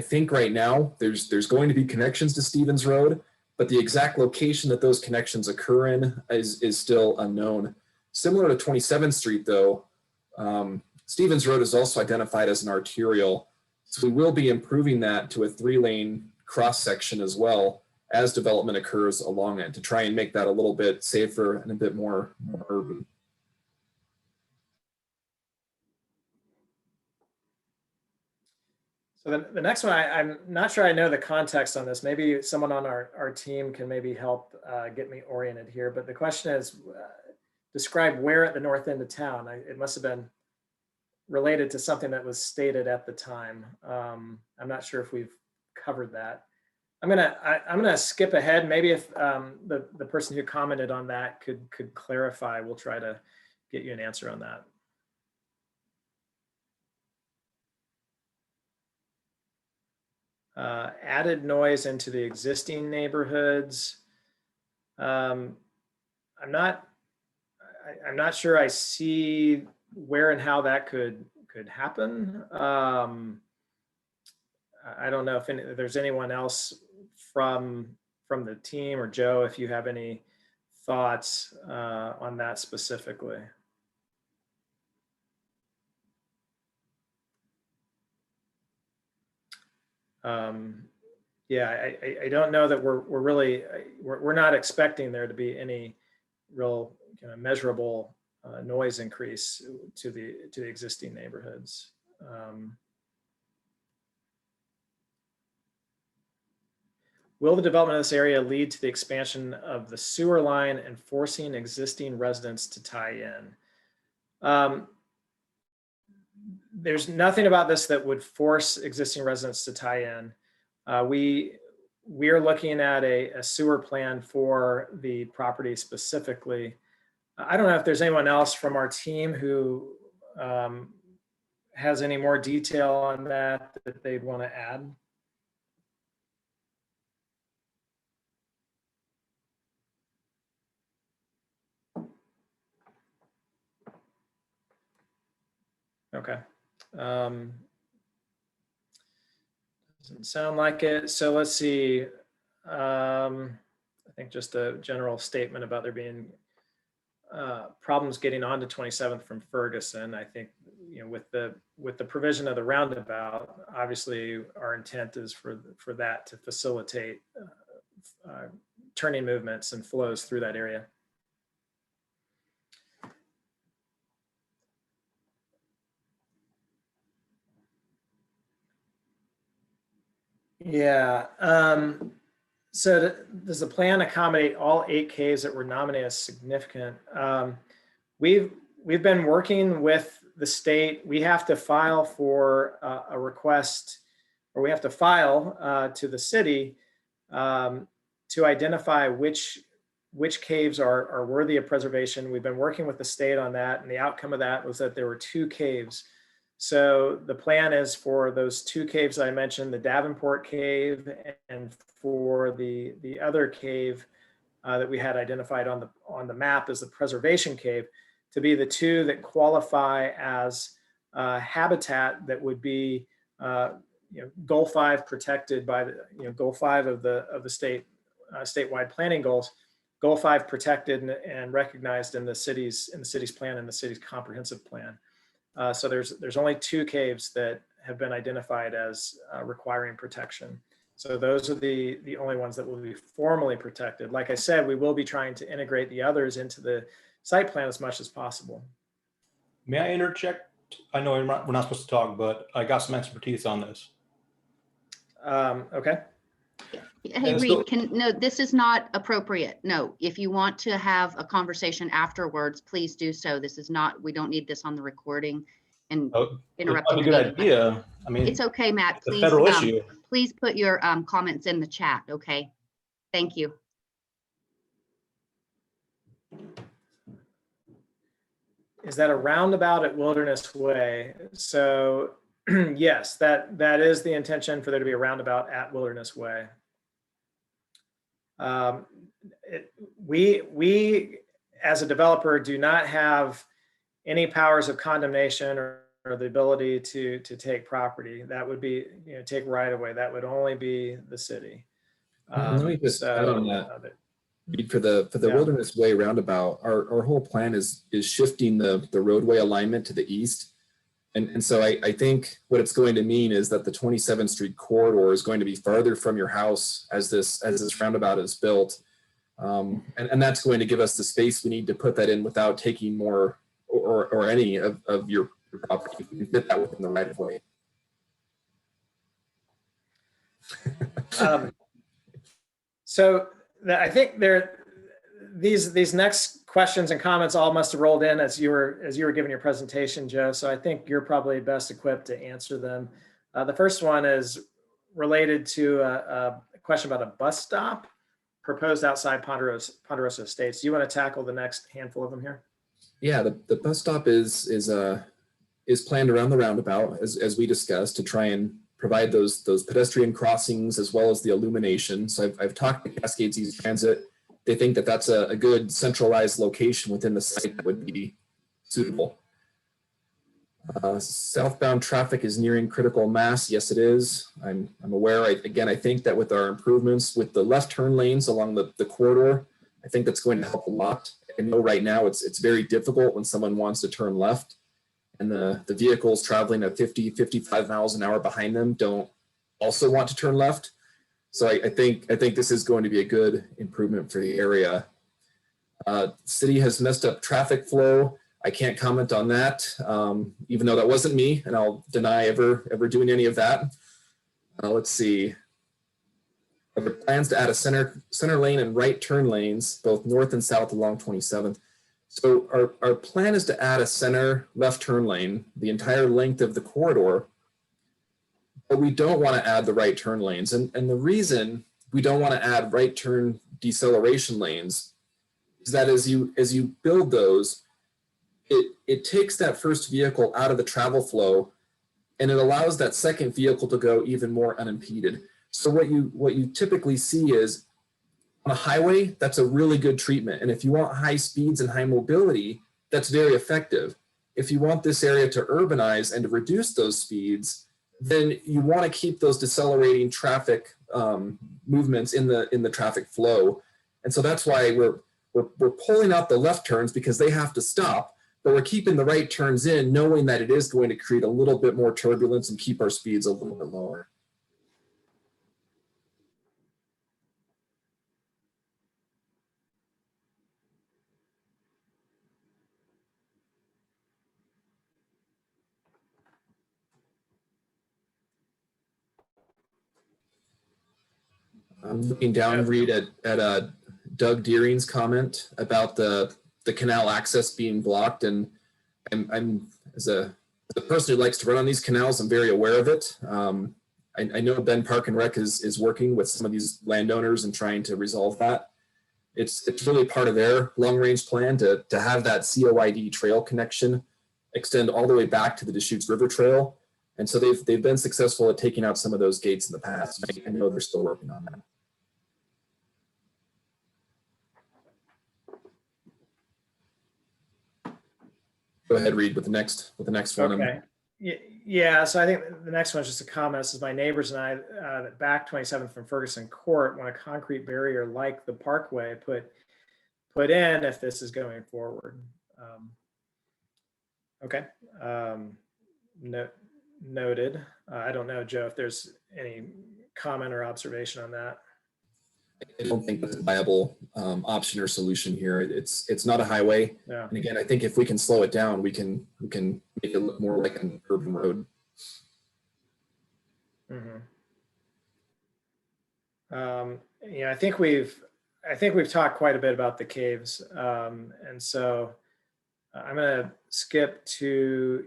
think right now there's going to be connections to Stevens Road, but the exact location that those connections occur in is still unknown. Similar to 27th Street though, Stevens Road is also identified as an arterial. So we will be improving that to a 3-lane cross section as well as development occurs along it to try and make that a little bit safer and a bit more urban. So the next one, I'm not sure I know the context on this. Maybe someone on our team can maybe help get me oriented here. But the question is, describe where at the north end of town. It must have been related to something that was stated at the time. I'm not sure if we've covered that. I'm gonna skip ahead. Maybe if the person who commented on that could clarify, we'll try to get you an answer on that. Added noise into the existing neighborhoods. I'm not sure I see where and how that could happen. I don't know if there's anyone else from the team or Joe, if you have any thoughts on that specifically. Yeah, I don't know that we're not expecting there to be any real kind of measurable noise increase to the existing neighborhoods. Will the development of this area lead to the expansion of the sewer line and forcing existing residents to tie in? There's nothing about this that would force existing residents to tie in. We are looking at a sewer plan for the property specifically. I don't know if there's anyone else from our team who has any more detail on that they'd want to add. Okay. Doesn't sound like it. So let's see. I think just a general statement about there being problems getting onto 27th from Ferguson. I think, you know, with the provision of the roundabout, obviously our intent is for that to facilitate turning movements and flows through that area. Yeah. So does the plan accommodate all 8 caves that were nominated as significant? We've been working with the state. We have to file for a request, or we have to file to the city to identify which caves are worthy of preservation. We've been working with the state on that, and the outcome of that was that there were 2 caves. So the plan is for those 2 caves I mentioned, the Davenport Cave and for the other cave that we had identified on the map as the Preservation Cave, to be the 2 that qualify as habitat that would be goal 5 protected by the goal 5 of the statewide planning goals. Goal 5 protected and recognized in the city's plan and the city's comprehensive plan. So there's only 2 caves that have been identified as requiring protection. So those are the only ones that will be formally protected. Like I said, we will be trying to integrate the others into the site plan as much as possible. May I interject? I know we're not supposed to talk, but I got some expertise on this. Okay. Hey, Reed, no, this is not appropriate. No, if you want to have a conversation afterwards, please do so. This is not, we don't need this on the recording. and Oh, it's interrupting probably a the good meeting. but idea. I mean, It's okay, Matt. it's a Please, federal issue. please put your comments in the chat, okay? Thank you. Is that a roundabout at Wilderness Way? So yes, that is the intention, for there to be a roundabout at Wilderness Way. We as a developer do not have any powers of condemnation or the ability to take property. That would be, take right away. That would only be the city. Let me just add on that. For the Yeah. Wilderness Way roundabout, our whole plan is shifting the roadway alignment to the east. And so I think what it's going to mean is that the 27th Street corridor is going to be farther from your house as this roundabout is built. And that's going to give us the space we need to put that in without taking more or any of your property. You can fit that within the right of way. So I think these next questions and comments all must have rolled in as you were giving your presentation, Joe. So I think you're probably best equipped to answer them. The first one is related to a question about a bus stop proposed outside Ponderosa Estates. Do you want to tackle the next handful of them here? Yeah, the bus stop is planned around the roundabout, as we discussed, to try and provide those pedestrian crossings as well as the illumination. So I've talked to Cascades East Transit. They think that that's a good centralized location within the site that would be suitable. Southbound traffic is nearing critical mass. Yes, it is. I'm aware. I think that with our improvements with the left turn lanes along the corridor, I think that's going to help a lot. I know right now it's very difficult when someone wants to turn left and the vehicles traveling at 50, 55 miles an hour behind them don't also want to turn left. So I think this is going to be a good improvement for the area. City has messed up traffic flow. I can't comment on that, even though that wasn't me, and I'll deny ever doing any of that. Let's see. There are plans to add a center lane and right turn lanes, both north and south along 27th. So our plan is to add a center left turn lane, the entire length of the corridor, but we don't want to add the right turn lanes. And the reason we don't want to add right turn deceleration lanes is that as you build those, it takes that first vehicle out of the travel flow and it allows that second vehicle to go even more unimpeded. So what you typically see is on a highway, that's a really good treatment. And if you want high speeds and high mobility, that's very effective. If you want this area to urbanize and to reduce those speeds, then you want to keep those decelerating traffic movements in the traffic flow. And so that's why we're pulling out the left turns because they have to stop, but we're keeping the right turns in, knowing that it is going to create a little bit more turbulence and keep our speeds a little bit lower. I'm looking down, Reed, at Doug Deering's comment about the canal access being blocked, and I'm as a person who likes to run on these canals, I'm very aware of it. I know Ben Park and Rec is working with some of these landowners and trying to resolve that. It's really part of their long range plan to have that COID trail connection extend all the way back to the Deschutes River Trail. And so they've been successful at taking out some of those gates in the past. I know they're still working on that. Go ahead, Reed, with the next one. Okay. Yeah, so I think the next one is just a comment. This is my neighbors and I that back 27th from Ferguson Court want a concrete barrier like the Parkway put in if this is going forward. Okay. Noted. I don't know, Joe, if there's any comment or observation on that. I don't think that's a viable option or solution here. It's not a highway. Yeah. And again, I think if we can slow it down, we can make it look more like an urban road. Mm-hmm. I think we've talked quite a bit about the caves, and so I'm going to skip to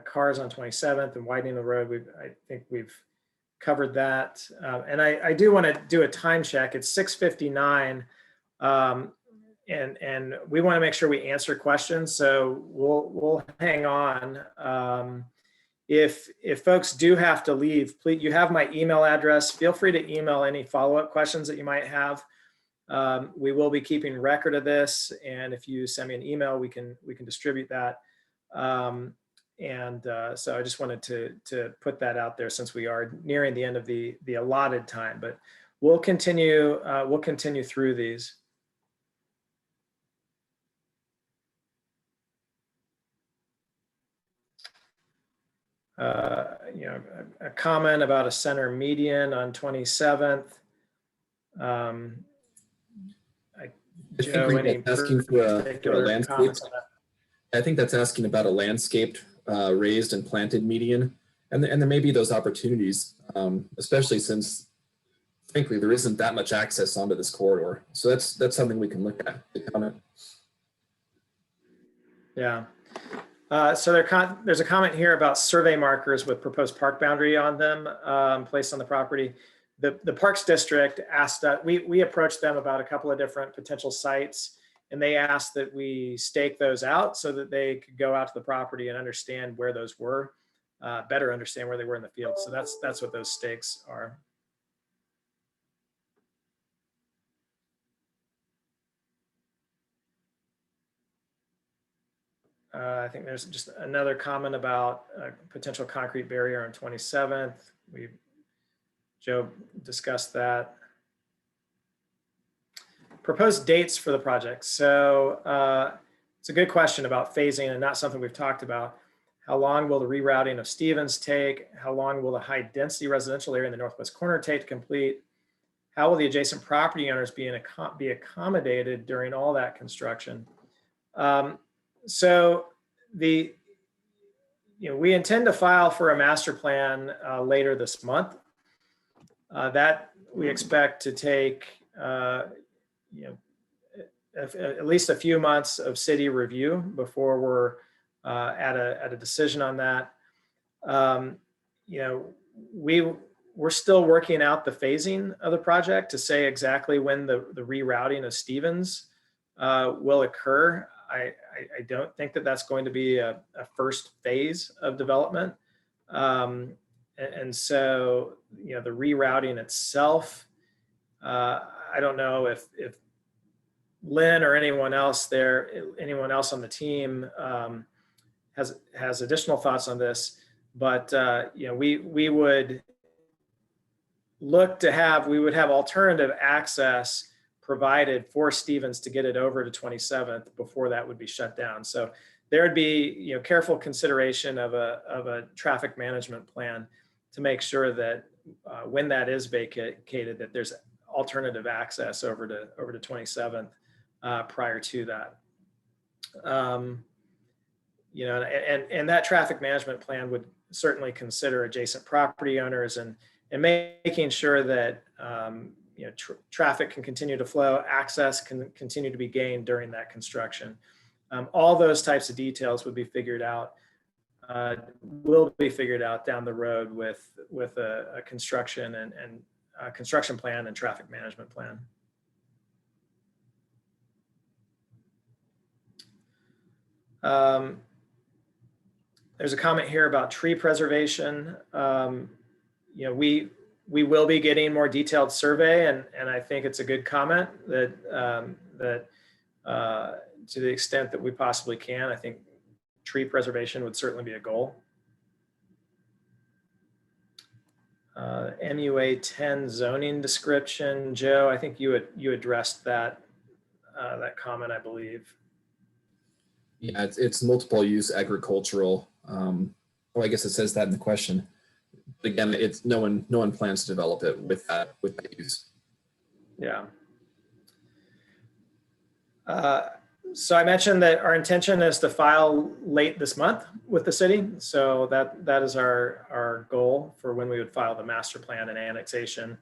cars on 27th and widening the road. I think we've covered that. And I do want to do a time check. It's 6:59. And we want to make sure we answer questions. So we'll hang on. If folks do have to leave, please, you have my email address. Feel free to email any follow-up questions that you might have. We will be keeping record of this, and if you send me an email, we can distribute that. So I just wanted to put that out there since we are nearing the end of the allotted time. But we'll continue through these. A comment about a center median on 27th. Joe, any asking for a particular landscape. comments on that? I think that's asking about a landscaped, raised and planted median, and there may be those opportunities, especially since, frankly, there isn't that much access onto this corridor. So that's something we can look at. Yeah. So there's a comment here about survey markers with proposed park boundary on them placed on the property. The Parks District asked that we approached them about a couple of different potential sites, and they asked that we stake those out so that they could go out to the property and understand where those were, better understand where they were in the field. So that's what those stakes are. I think there's just another comment about a potential concrete barrier on 27th. Joe discussed that. Proposed dates for the project. So it's a good question about phasing and not something we've talked about. How long will the rerouting of Stevens take? How long will the high density residential area in the northwest corner take to complete? How will the adjacent property owners be accommodated during all that construction? So we intend to file for a master plan later this month. That we expect to take at least a few months of city review before we're at a decision on that. We're still working out the phasing of the project to say exactly when the rerouting of Stevens will occur. I don't think that that's going to be a first phase of development. And so, the rerouting itself, I don't know if Lynn or anyone else on the team has additional thoughts on this, but we would look to have alternative access provided for Stevens to get it over to 27th before that would be shut down. So there would be careful consideration of a traffic management plan to make sure that when that is vacated, that there's alternative access over to 27th prior to that. And that traffic management plan would certainly consider adjacent property owners and making sure that traffic can continue to flow, access can continue to be gained during that construction. All those types of details would be figured out, will be figured out down the road with a construction and construction plan and traffic management plan. There's a comment here about tree preservation. We will be getting more detailed survey, and I think it's a good comment that to the extent that we possibly can, I think tree preservation would certainly be a goal. MUA 10 zoning description, Joe, I think you addressed that comment, I believe. Yeah, it's multiple use agricultural. Well, I guess it says that in the question. Again, it's no one plans to develop it with that use. Yeah. So I mentioned that our intention is to file late this month with the city. So that is our goal for when we would file the master plan and annexation.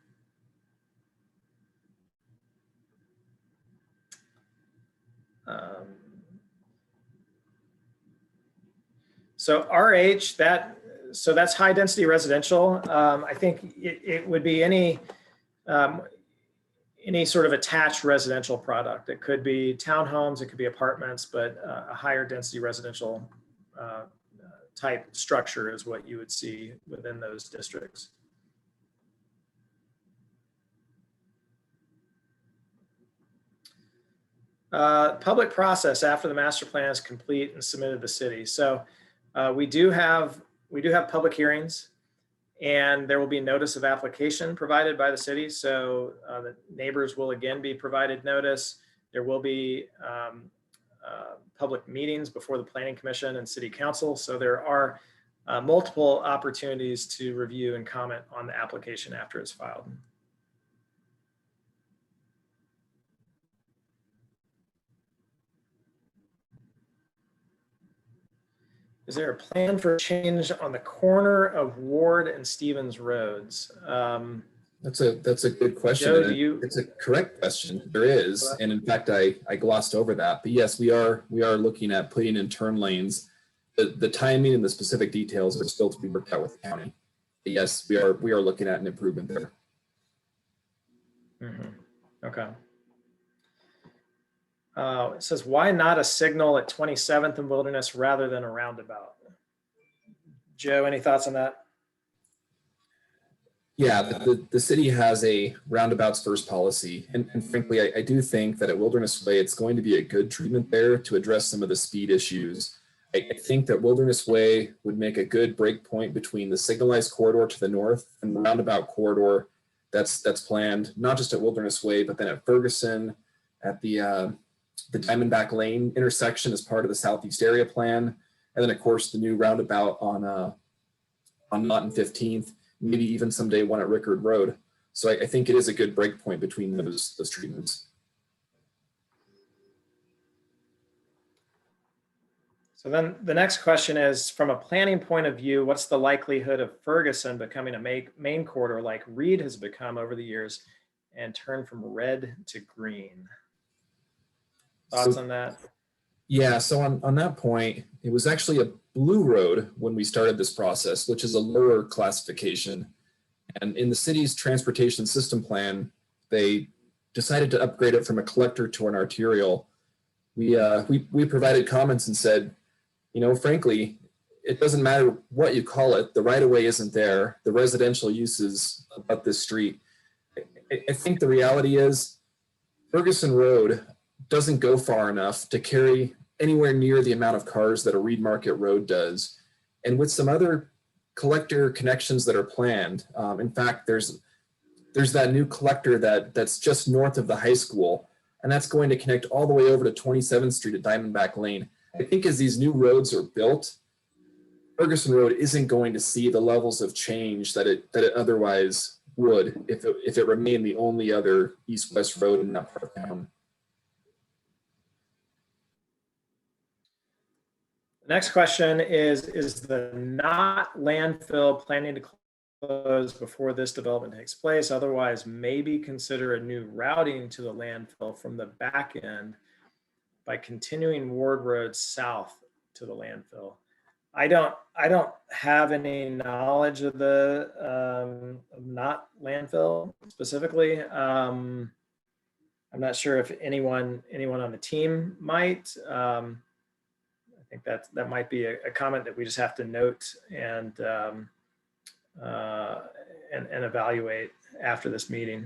So RH, that's high density residential. I think it would be any sort of attached residential product. It could be townhomes, it could be apartments, but a higher density residential type structure is what you would see within those districts. Public process after the master plan is complete and submitted to the city. So we do have public hearings, and there will be notice of application provided by the city. So the neighbors will again be provided notice. There will be public meetings before the Planning Commission and City Council. So there are multiple opportunities to review and comment on the application after it's filed. Is there a plan for change on the corner of Ward and Stevens Roads? That's a good question. Joe, It's a correct question. There is, and in fact, I glossed over that. But yes, we are looking at putting in turn lanes. The timing and the specific details are still to be worked out with the county. But yes, we are looking at an improvement there. Mm-hmm. Okay. It says, why not a signal at 27th and Wilderness rather than a roundabout? Joe, any thoughts on that? Yeah, the city has a roundabouts first policy. And frankly, I do think that at Wilderness Way, it's going to be a good treatment there to address some of the speed issues. I think that Wilderness Way would make a good break point between the signalized corridor to the north and the roundabout corridor that's planned, not just at Wilderness Way, but then at Ferguson, at the Diamondback Lane intersection as part of the Southeast Area Plan. And then of course, the new roundabout on Knott and 15th, maybe even someday one at Rickard Road. So I think it is a good break point between those treatments. So then the next question is, from a planning point of view, what's the likelihood of Ferguson becoming a main corridor like Reed has become over the years and turn from red to green? Thoughts on that? Yeah, so on that point, it was actually a blue road when we started this process, which is a lower classification. And in the city's transportation system plan, they decided to upgrade it from a collector to an arterial. We provided comments and said, frankly, it doesn't matter what you call it. The right of way isn't there. The residential uses up this street. I think the reality is Ferguson Road doesn't go far enough to carry anywhere near the amount of cars that a Reed Market Road does. And with some other collector connections that are planned, in fact, there's that new collector that's just north of the high school, and that's going to connect all the way over to 27th Street at Diamondback Lane. I think as these new roads are built, Ferguson Road isn't going to see the levels of change that it otherwise would if it remained the only other east-west road in that part of town. Next question is the Knott landfill planning to close before this development takes place? Otherwise, maybe consider a new routing to the landfill from the back end by continuing Ward Road south to the landfill. I don't have any knowledge of the Knott landfill specifically. I'm not sure if anyone on the team might. I think that might be a comment that we just have to note and evaluate after this meeting.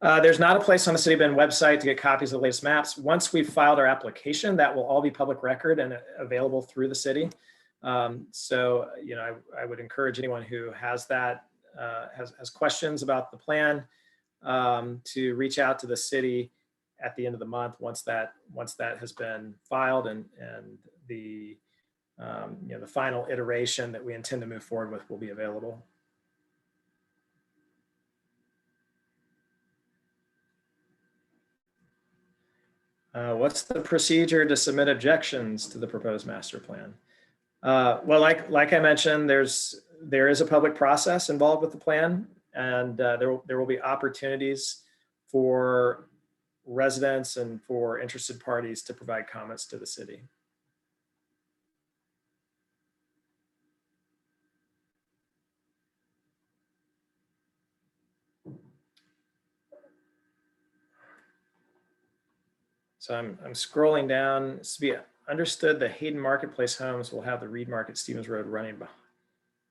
There's not a place on the City of Bend website to get copies of the latest maps. Once we've filed our application, that will all be public record and available through the city. So, I would encourage anyone who has that, has questions about the plan, to reach out to the city at the end of the month once that has been filed and the the final iteration that we intend to move forward with will be available. What's the procedure to submit objections to the proposed master plan? Well, like I mentioned, there is a public process involved with the plan, and there will be opportunities for residents and for interested parties to provide comments to the city. So I'm scrolling down. It's to be understood that Hayden Marketplace homes will have the Reed Market Stevens Road running behind.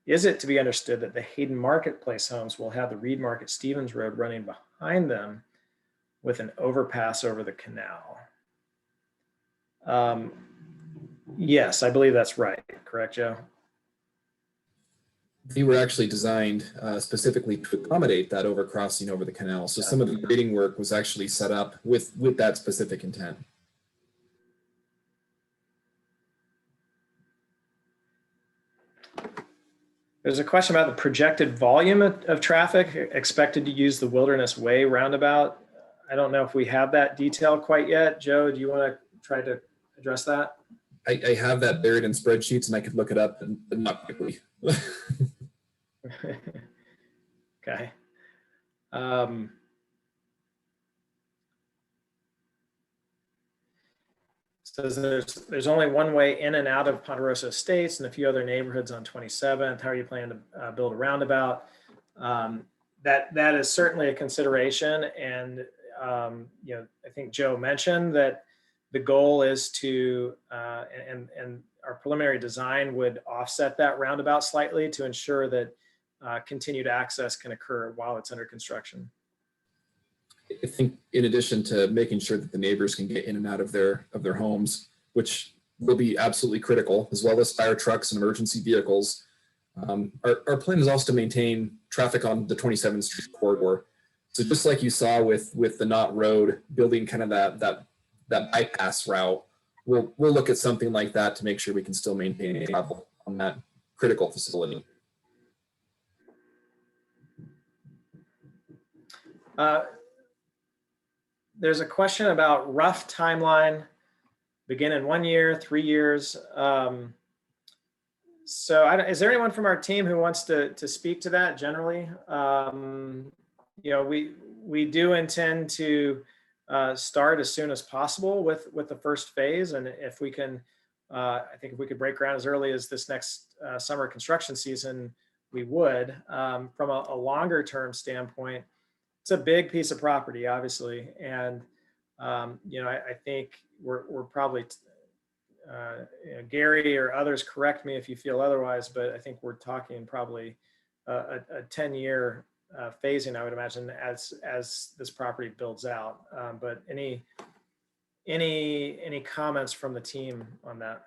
Is it to be understood that the Hayden Marketplace homes will have the Reed Market Stevens Road running behind them with an overpass over the canal? Yes, I believe that's right. Correct, Joe? They were actually designed specifically to accommodate that overcrossing over the canal. So some of the grading work was actually set up with that specific intent. There's a question about the projected volume of traffic expected to use the Wilderness Way roundabout. I don't know if we have that detail quite yet. Joe, do you want to try to address that? I have that buried in spreadsheets and I could look it up, but not quickly. Okay. Says there's only one way in and out of Ponderosa Estates and a few other neighborhoods on 27th. How are you planning to build a roundabout? That is certainly a consideration. And you know, I think Joe mentioned that the goal is to, and our preliminary design would offset that roundabout slightly to ensure that continued access can occur while it's under construction. I think in addition to making sure that the neighbors can get in and out of their homes, which will be absolutely critical, as well as fire trucks and emergency vehicles, our plan is also to maintain traffic on the 27th Street corridor. So just like you saw with the Knott Road, building kind of that bypass route, we'll look at something like that to make sure we can still maintain travel on that critical facility. There's a question about rough timeline, begin in 1 year, 3 years. So is there anyone from our team who wants to speak to that generally? You know, we do intend to start as soon as possible with the first phase. And if we can, I think if we could break ground as early as this next summer construction season, we would. From a longer term standpoint, it's a big piece of property, obviously. And, you know, I think we're probably, you know, Gary or others correct me if you feel otherwise, but I think we're talking probably a 10-year phasing, I would imagine, as this property builds out. But any comments from the team on that?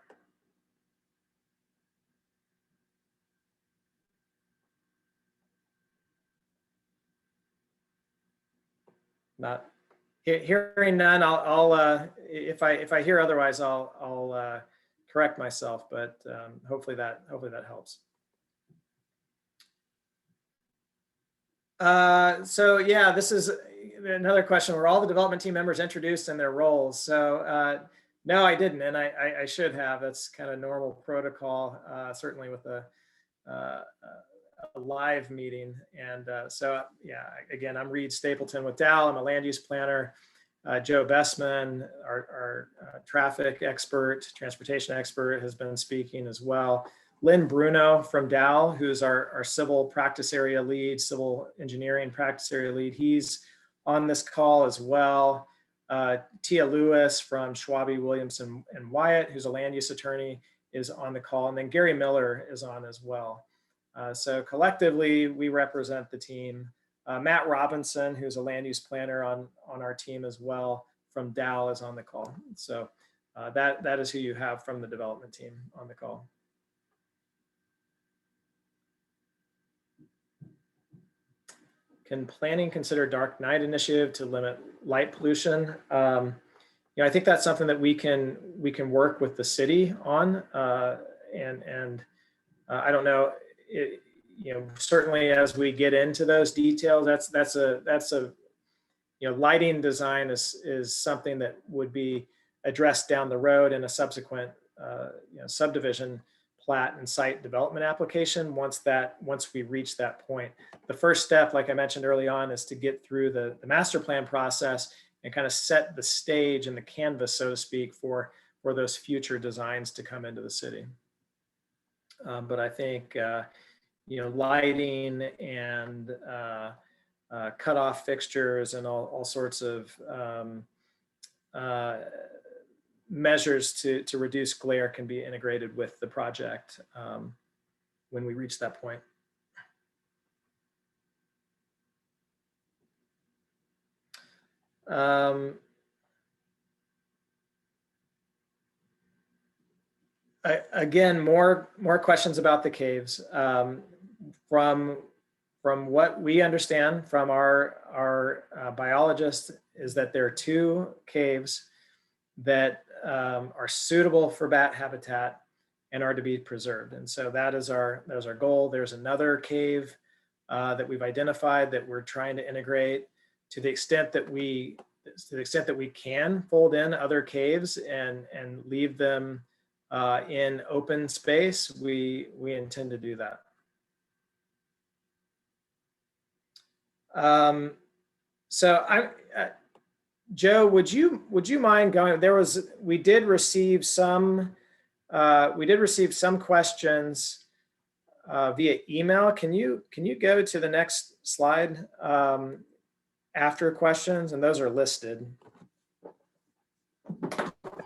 Not hearing none. I'll if I hear otherwise, I'll correct myself. But hopefully that helps. So yeah, this is another question. Were all the development team members introduced in their roles? So no, I didn't, and I should have. That's kind of normal protocol, certainly with a live meeting. And so yeah, again, I'm Reed Stapleton with Dow. I'm a land use planner. Joe Bessman, our traffic expert, transportation expert, has been speaking as well. Lynn Bruno from Dow, who's our civil practice area lead, civil engineering practice area lead, he's on this call as well. Tia Lewis from Schwabe, Williamson and Wyatt, who's a land use attorney, is on the call. And then Gary Miller is on as well. So collectively, we represent the team. Matt Robinson, who's a land use planner on our team as well, from Dow, is on the call. So that is who you have from the development team on the call. Can planning consider dark night initiative to limit light pollution? You know, I think that's something that we can work with the city on, and I don't know. You know, certainly as we get into those details, that's a you know, lighting design is something that would be addressed down the road in a subsequent you know, subdivision plat and site development application. Once we reach that point, the first step, like I mentioned early on, is to get through the master plan process kind of set the stage and the canvas, so to speak, for those future designs to come into the city. But I think, lighting and cutoff fixtures and all sorts of measures to reduce glare can be integrated with the project when we reach that point. Again, more questions about the caves. From what we understand from our biologist is that there are 2 caves that are suitable for bat habitat and are to be preserved. And so that is our goal. There's another cave that we've identified that we're trying to integrate to the extent that we can fold in other caves and leave them in open space. We intend to do that. So Joe, would you mind going? We did receive some questions via email. Can you go to the next slide after questions? And those are listed.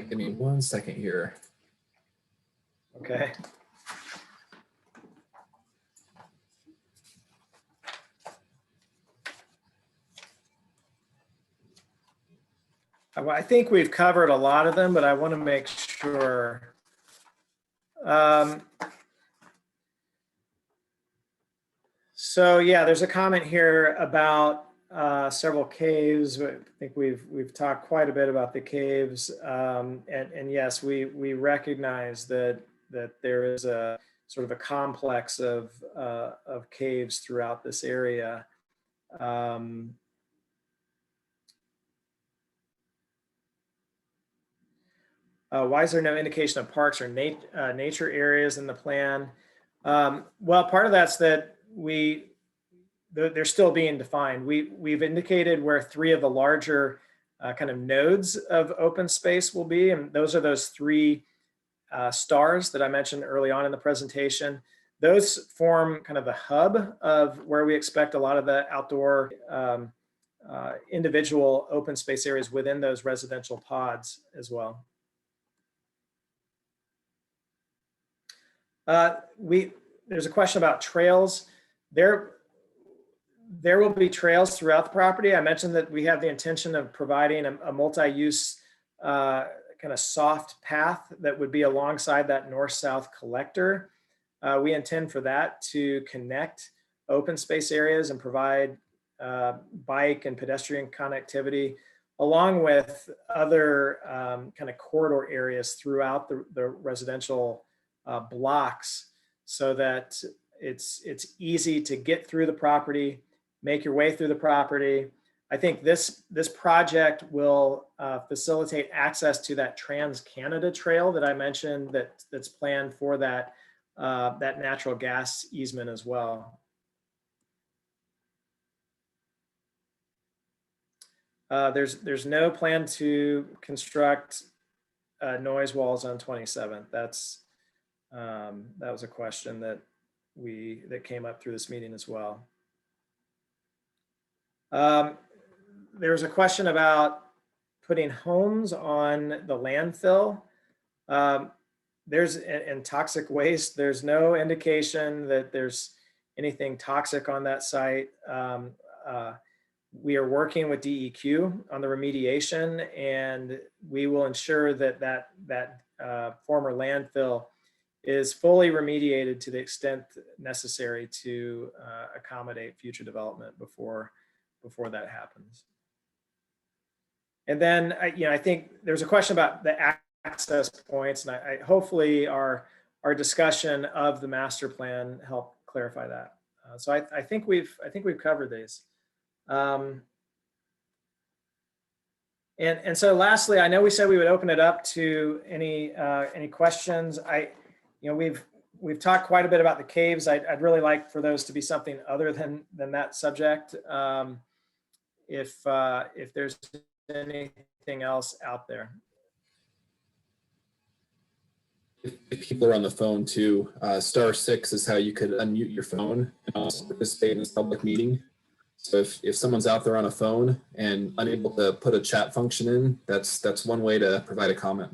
Give me 1 second here. Okay. I think we've covered a lot of them, but I want to make sure. So yeah, there's a comment here about several caves. I think we've talked quite a bit about the caves, and yes, we recognize that there is a sort of a complex of caves throughout this area. Why is there no indication of parks or nature areas in the plan? Well, part of that's that they're still being defined. We've indicated where 3 of the larger kind of nodes of open space will be, and those are those 3 stars that I mentioned early on in the presentation. Those form kind of the hub of where we expect a lot of the outdoor individual open space areas within those residential pods as well. There's a question about trails. There will be trails throughout the property. I mentioned that we have the intention of providing a multi-use kind of soft path that would be alongside that north-south collector. We intend for that to connect open space areas and provide bike and pedestrian connectivity, along with other kind of corridor areas throughout the residential blocks, so that it's easy to get through the property, make your way through the property. I think this project will facilitate access to that Trans-Canada Trail that I mentioned that's planned for that natural gas easement as well. There's no plan to construct noise walls on 27th. That was a question that came up through this meeting as well. There was a question about putting homes on the landfill. And toxic waste. There's no indication that there's anything toxic on that site. We are working with DEQ on the remediation, and we will ensure that former landfill is fully remediated to the extent necessary to accommodate future development before that happens. And then, I think there's a question about the access points, and I hopefully our discussion of the master plan helped clarify that. So I think we've covered these. And so lastly, I know we said we would open it up to any questions. We've talked quite a bit about the caves. I'd really like for those to be something other than that subject. If there's anything else out there. If people are on the phone too, *6 is how you could unmute your phone and also participate in this public meeting. So if someone's out there on a phone and unable to put a chat function in, that's one way to provide a comment.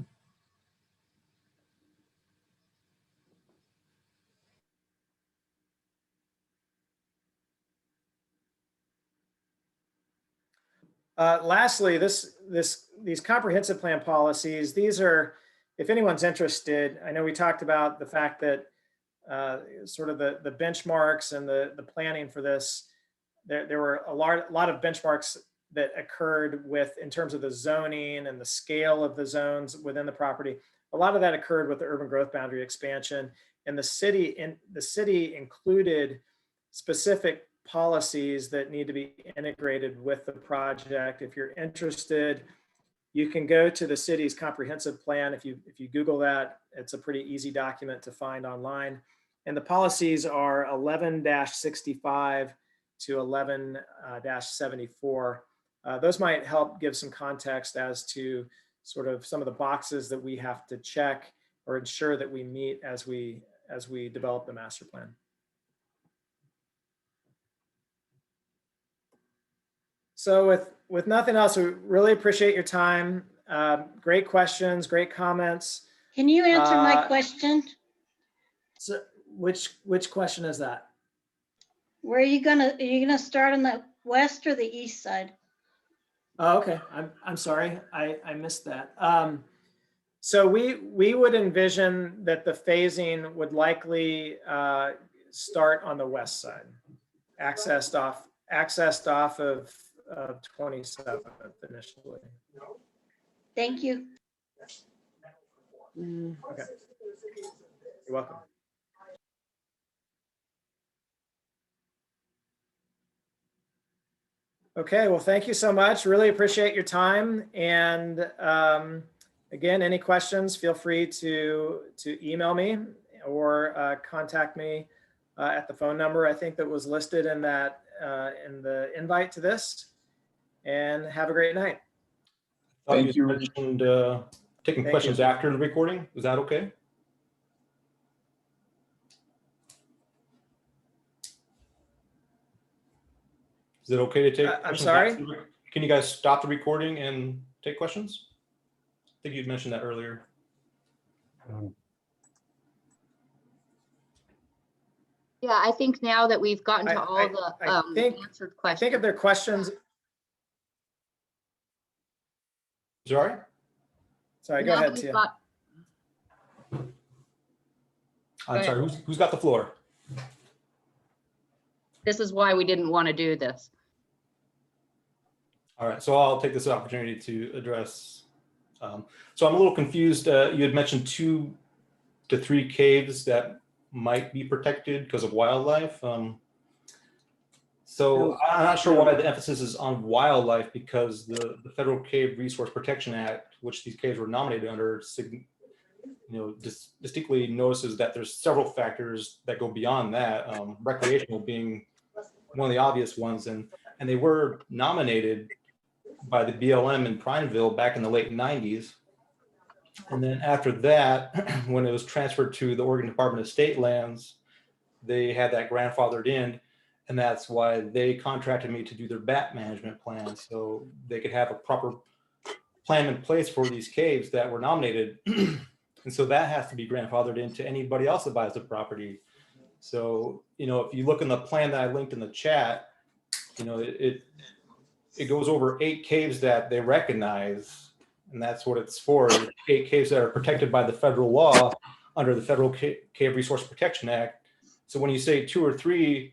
Lastly, these comprehensive plan policies, these are, if anyone's interested, I know we talked about the fact that sort of the benchmarks and the planning for this, there were a lot of benchmarks that occurred in terms of the zoning and the scale of the zones within the property. A lot of that occurred with the urban growth boundary expansion, and the city included specific policies that need to be integrated with the project. If you're interested, you can go to the city's comprehensive plan. If you Google that, it's a pretty easy document to find online. And the policies are 11-65 to 11-74. Those might help give some context as to sort of some of the boxes that we have to check or ensure that we meet as we develop the master plan. So with nothing else, we really appreciate your time. Great questions, great comments. Can you answer my question? So which question is that? Where are you gonna start on the west or the east side? Oh, okay. I'm sorry. I missed that. So we would envision that the phasing would likely start on the west side, accessed off of 27th initially. Thank you. Okay. You're welcome. Okay, well, thank you so much. Really appreciate your time. And again, any questions, feel free to email me or contact me at the phone number I think that was listed in that in the invite to this. And have a great night. Thank you. Mentioned taking questions after the recording. Is that okay? Is it okay to take? I'm sorry? Can you guys stop the recording and take questions? I think you'd mentioned that earlier. Yeah, I think now that we've gotten to all the answered questions. I think if there are questions. Sorry? Sorry, go ahead, Tia. I'm sorry, who's got the floor? This is why we didn't want to do this. All right, so I'll take this opportunity to address. So I'm a little confused. You had mentioned 2 to 3 caves that might be protected because of wildlife. So I'm not sure why the emphasis is on wildlife, because the Federal Cave Resource Protection Act, which these caves were nominated under, distinctly notices that there's several factors that go beyond that, recreational being one of the obvious ones. And they were nominated by the BLM in Prineville back in the late 90s. And then after that, when it was transferred to the Oregon Department of State Lands, they had that grandfathered in. And that's why they contracted me to do their bat management plan, so they could have a proper plan in place for these caves that were nominated. And so that has to be grandfathered into anybody else that buys the property. So, if you look in the plan that I linked in the chat, it goes over 8 caves that they recognize, and that's what it's for. 8 caves that are protected by the federal law under the Federal Cave Resource Protection Act. So when you say 2 or 3,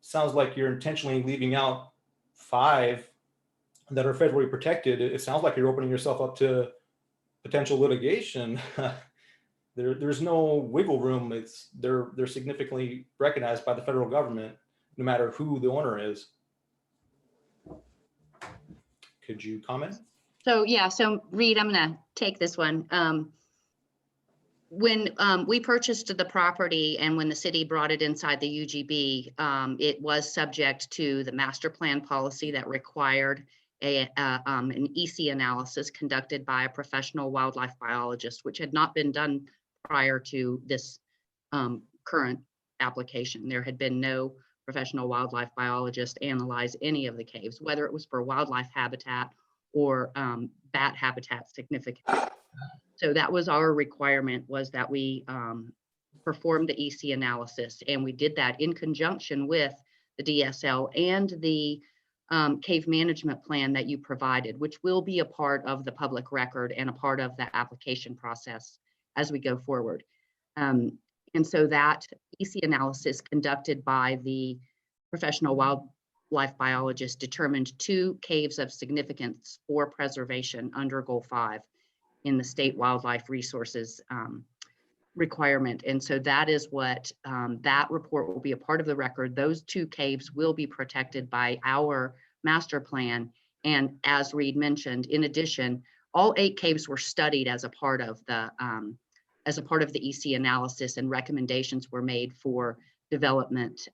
sounds like you're intentionally leaving out 5 that are federally protected. It sounds like you're opening yourself up to potential litigation. There's no wiggle room. They're significantly recognized by the federal government, no matter who the owner is. Could you comment? So yeah, so Reed, I'm gonna take this one. When we purchased the property and when the city brought it inside the UGB, it was subject to the master plan policy that required an EC analysis conducted by a professional wildlife biologist, which had not been done prior to this current application. There had been no professional wildlife biologist analyze any of the caves, whether it was for wildlife habitat or bat habitat significance. So that was our requirement, was that we perform the EC analysis, and we did that in conjunction with the DSL and the cave management plan that you provided, which will be a part of the public record and a part of the application process as we go forward. And so that EC analysis conducted by the professional wildlife biologist determined 2 caves of significance for preservation under Goal 5 in the state wildlife resources requirement. And so that is what that report will be a part of the record. Those 2 caves will be protected by our master plan. And as Reed mentioned, in addition, all 8 caves were studied as a part of the EC analysis, and recommendations were made for development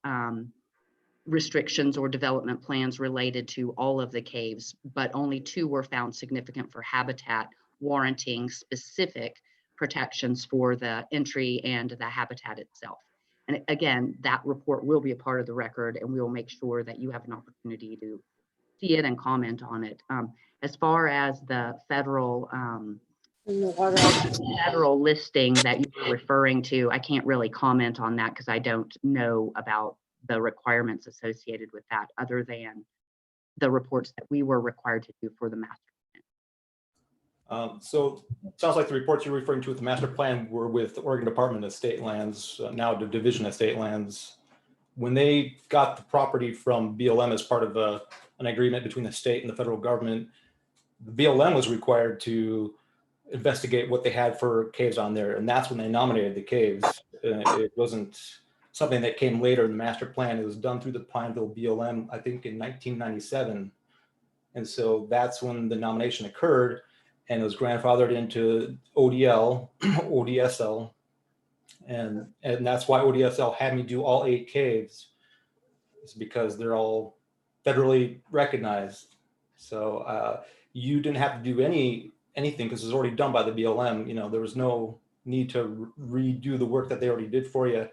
restrictions or development plans related to all of the caves, but only 2 were found significant for habitat, warranting specific protections for the entry and the habitat itself. And again, that report will be a part of the record, and we will make sure that you have an opportunity to see it and comment on it. As far as the federal listing that you were referring to, I can't really comment on that because I don't know about the requirements associated with that, other than the reports that we were required to do for the master plan. So it sounds like the reports you're referring to with the master plan were with the Oregon Department of State Lands, now the Division of State Lands. When they got the property from BLM as part of an agreement between the state and the federal government, the BLM was required to investigate what they had for caves on there, and that's when they nominated the caves. It wasn't something that came later in the master plan. It was done through the Pineville BLM, I think in 1997. And so that's when the nomination occurred, and it was grandfathered into ODL, ODSL. And that's why ODSL had me do all 8 caves. It's because they're all federally recognized. So you didn't have to do anything because it was already done by the BLM. You know, there was no need to redo the work that they already did for you.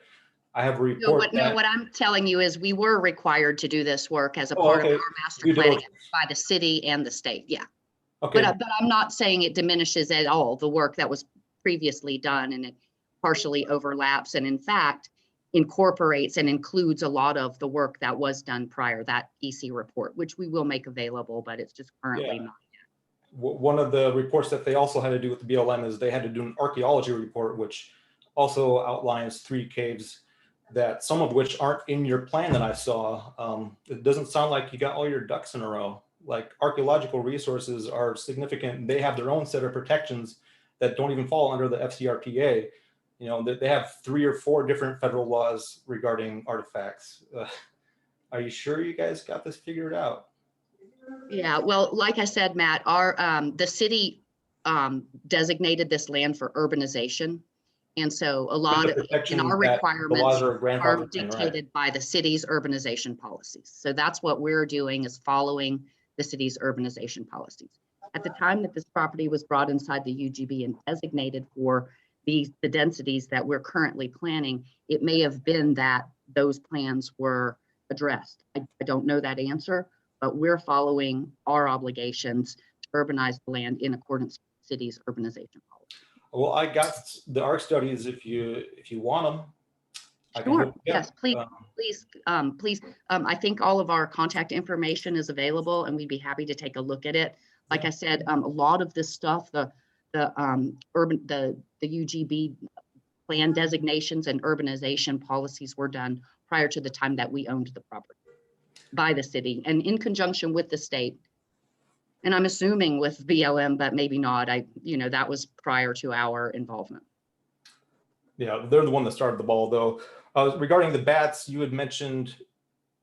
I have a report. No, what I'm telling you is we were required to do this work as a part of our master planning by the city and the state. Yeah. Okay. But I'm not saying it diminishes at all the work that was previously done, and it partially overlaps, and in fact incorporates and includes a lot of the work that was done prior, that EC report, which we will make available, but it's just currently not yet. One of the reports that they also had to do with the BLM is they had to do an archaeology report, which also outlines 3 caves that some of which aren't in your plan that I saw. It doesn't sound like you got all your ducks in a row. Like, archaeological resources are significant. They have their own set of protections that don't even fall under the FCRPA. You know, they have 3 or 4 different federal laws regarding artifacts. Are you sure you guys got this figured out? Yeah, well, like I said, Matt, the city designated this land for urbanization. And so a lot of our requirements are dictated by the city's urbanization policies. So that's what we're doing, is following the city's urbanization policies. At the time that this property was brought inside the UGB and designated for the densities that we're currently planning, it may have been that those plans were addressed. I don't know that answer, but we're following our obligations to urbanize the land in accordance with the city's urbanization policy. Well, I got the ARC studies if you want them. Sure. Yes, please, please. I think all of our contact information is available, and we'd be happy to take a look at it. Like I said, a lot of this stuff, the UGB plan designations and urbanization policies were done prior to the time that we owned the property by the city and in conjunction with the state. And I'm assuming with BLM, but maybe not. That was prior to our involvement. Yeah, they're the one that started the ball, though. Regarding the bats, you had mentioned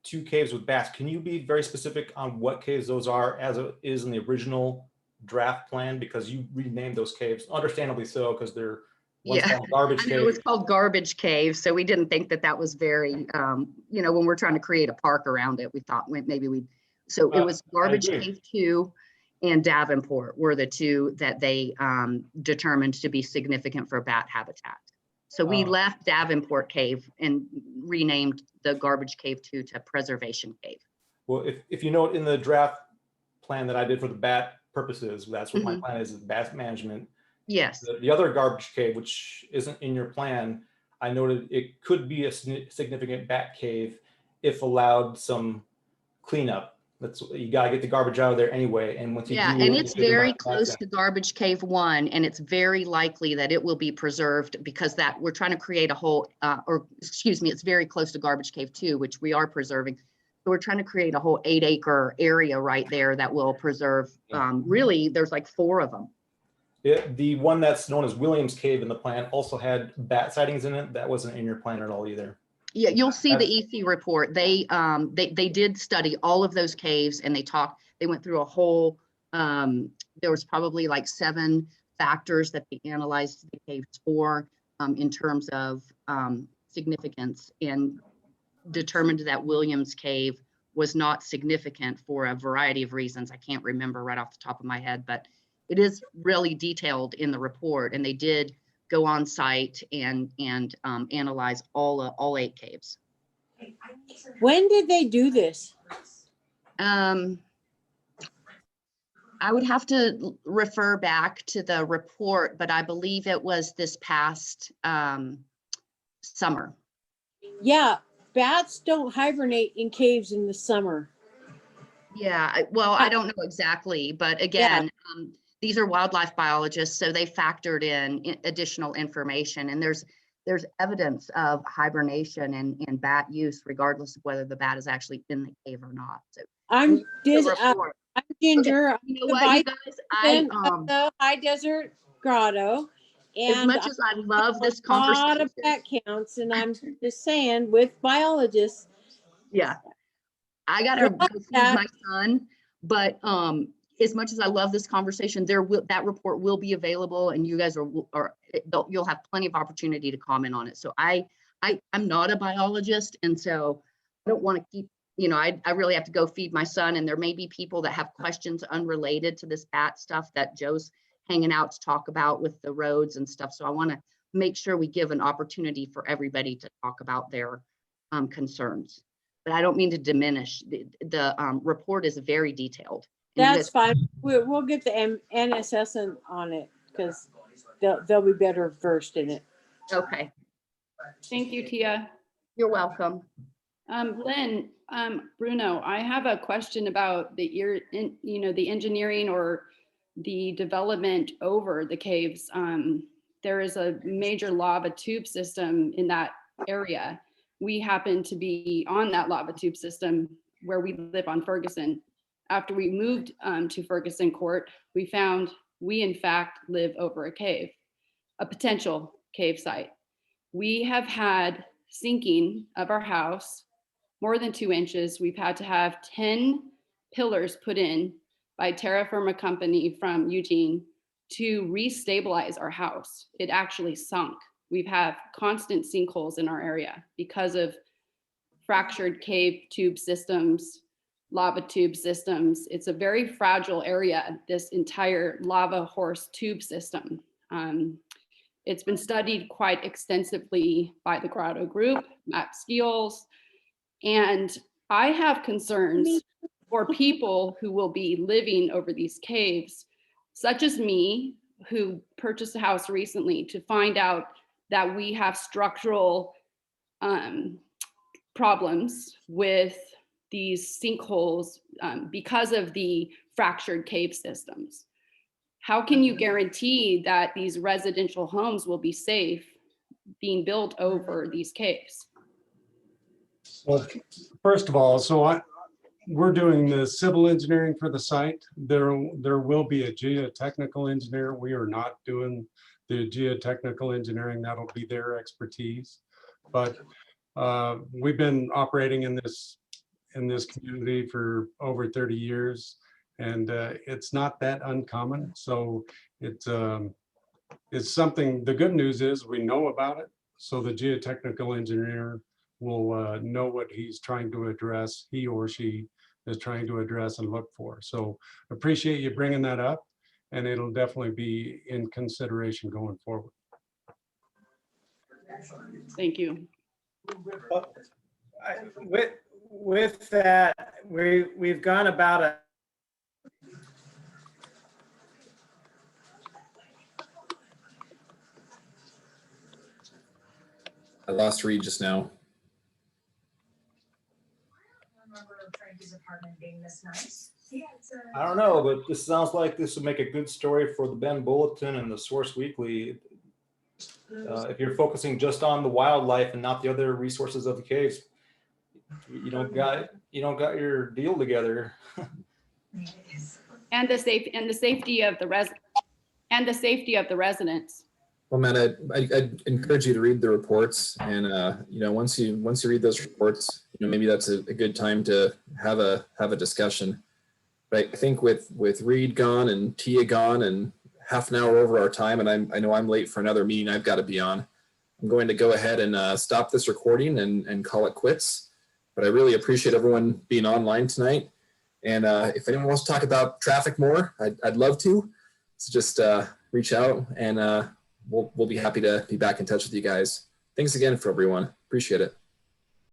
2 caves with bats. Can you be very specific on what caves those are, as it is in the original draft plan? Because you renamed those caves, understandably so, because they're called garbage cave. It was called Garbage Cave, so we didn't think that was very, when we're trying to create a park around it, we thought maybe we'd So it was Garbage agree. Cave 2 and Davenport were the two that they determined to be significant for bat habitat. So we left Davenport Cave and renamed the Garbage Cave 2 to Preservation Cave. Well, if you note in the draft plan that I did for the bat purposes, that's what my Mhm. plan is bat management. Yes. The other garbage cave, which isn't in your plan, I noted it could be a significant bat cave if allowed some cleanup. That's, you gotta get the garbage out of there anyway. And once you Yeah, do, and you it's get the very back close in. to Garbage Cave 1, and it's very likely that it will be preserved because that we're trying to create a whole, or excuse me, it's very close to Garbage Cave 2, which we are preserving. So we're trying to create a whole 8-acre area right there that will preserve, really, there's like 4 of them. The one that's known as Williams Cave in the plan also had bat sightings in it. That wasn't in your plan at all either. Yeah, you'll see the EC report. They did study all of those caves and they went through a whole, there was probably like 7 factors that they analyzed the caves for in terms of significance, and determined that Williams Cave was not significant for a variety of reasons. I can't remember right off the top of my head, but it is really detailed in the report, and they did go on site and analyze all 8 caves. When did they do this? I would have to refer back to the report, but I believe it was this past summer. Yeah, bats don't hibernate in caves in the summer. Yeah, well, I don't know exactly, but again, these are wildlife biologists, so they factored in additional information, and there's evidence of hibernation and bat use regardless of whether the bat is actually in the cave or not. So I'm report. I'm Ginger. Okay. You know I'm the what, you vice guys, president of the High Desert Grotto. as And much as I love this a lot conversation, of bat counts, and I'm just saying, with biologists, yeah, I gotta go feed that. my son, but as much as I love this conversation, that report will be available, and you guys you'll have plenty of opportunity to comment on it. So I'm not a biologist, and so I don't want to keep, I really have to go feed my son, and there may be people that have questions unrelated to this bat stuff that Joe's hanging out to talk about with the roads and stuff. So I want to make sure we give an opportunity for everybody to talk about their concerns. But I don't mean to diminish. The report is very detailed. That's fine. We'll get the NSS on it because they'll be better versed in it. Okay, Thank you, Tia. you're welcome. Lynn, Bruno, I have a question about the engineering or the development over the caves. There is a major lava tube system in that area. We happen to be on that lava tube system where we live on Ferguson. After we moved to Ferguson Court, we found we in fact live over a cave, a potential cave site. We have had sinking of our house more than 2 inches. We've had to have 10 pillars put in by Terra Firma company from Eugene to restabilize our house. It actually sunk. We've had constant sinkholes in our area because of fractured cave tube systems, lava tube systems. It's a very fragile area, this entire lava horse tube system. It's been studied quite extensively by the Grotto Group, Matt Skeels, and I have concerns for people who will be living over these caves, such as me, who purchased a house recently, to find out that we have structural problems with these sinkholes because of the fractured cave systems. How can you guarantee that these residential homes will be safe being built over these caves? Well, first of all, we're doing the civil engineering for the site. There will be a geotechnical engineer. We are not doing the geotechnical engineering. That'll be their expertise. But we've been operating in this community for over 30 years, and it's not that uncommon. So it's something. The good news is we know about it. So the geotechnical engineer will know what he's trying to address, he or she, is trying to address and look for. So appreciate you bringing that up, and it'll definitely be in consideration going forward. Thank you. With that, we've gone about a I lost Reed just now. I don't know, but this sounds like this would make a good story for the Bend Bulletin and the Source Weekly. If you're focusing just on the wildlife and not the other resources of the caves, you don't got your deal together. And the safety of the residents. Well, Matt, I'd encourage you to read the reports, and once you read those reports, maybe that's a good time to have a discussion. But I think with Reed gone and Tia gone and half an hour over our time, and I know I'm late for another meeting I've got to be on, I'm going to go ahead and stop this recording and call it quits. But I really appreciate everyone being online tonight. And if anyone wants to talk about traffic more, I'd love to. So just reach out, and we'll be happy to be back in touch with you guys. Thanks again for everyone. Appreciate it.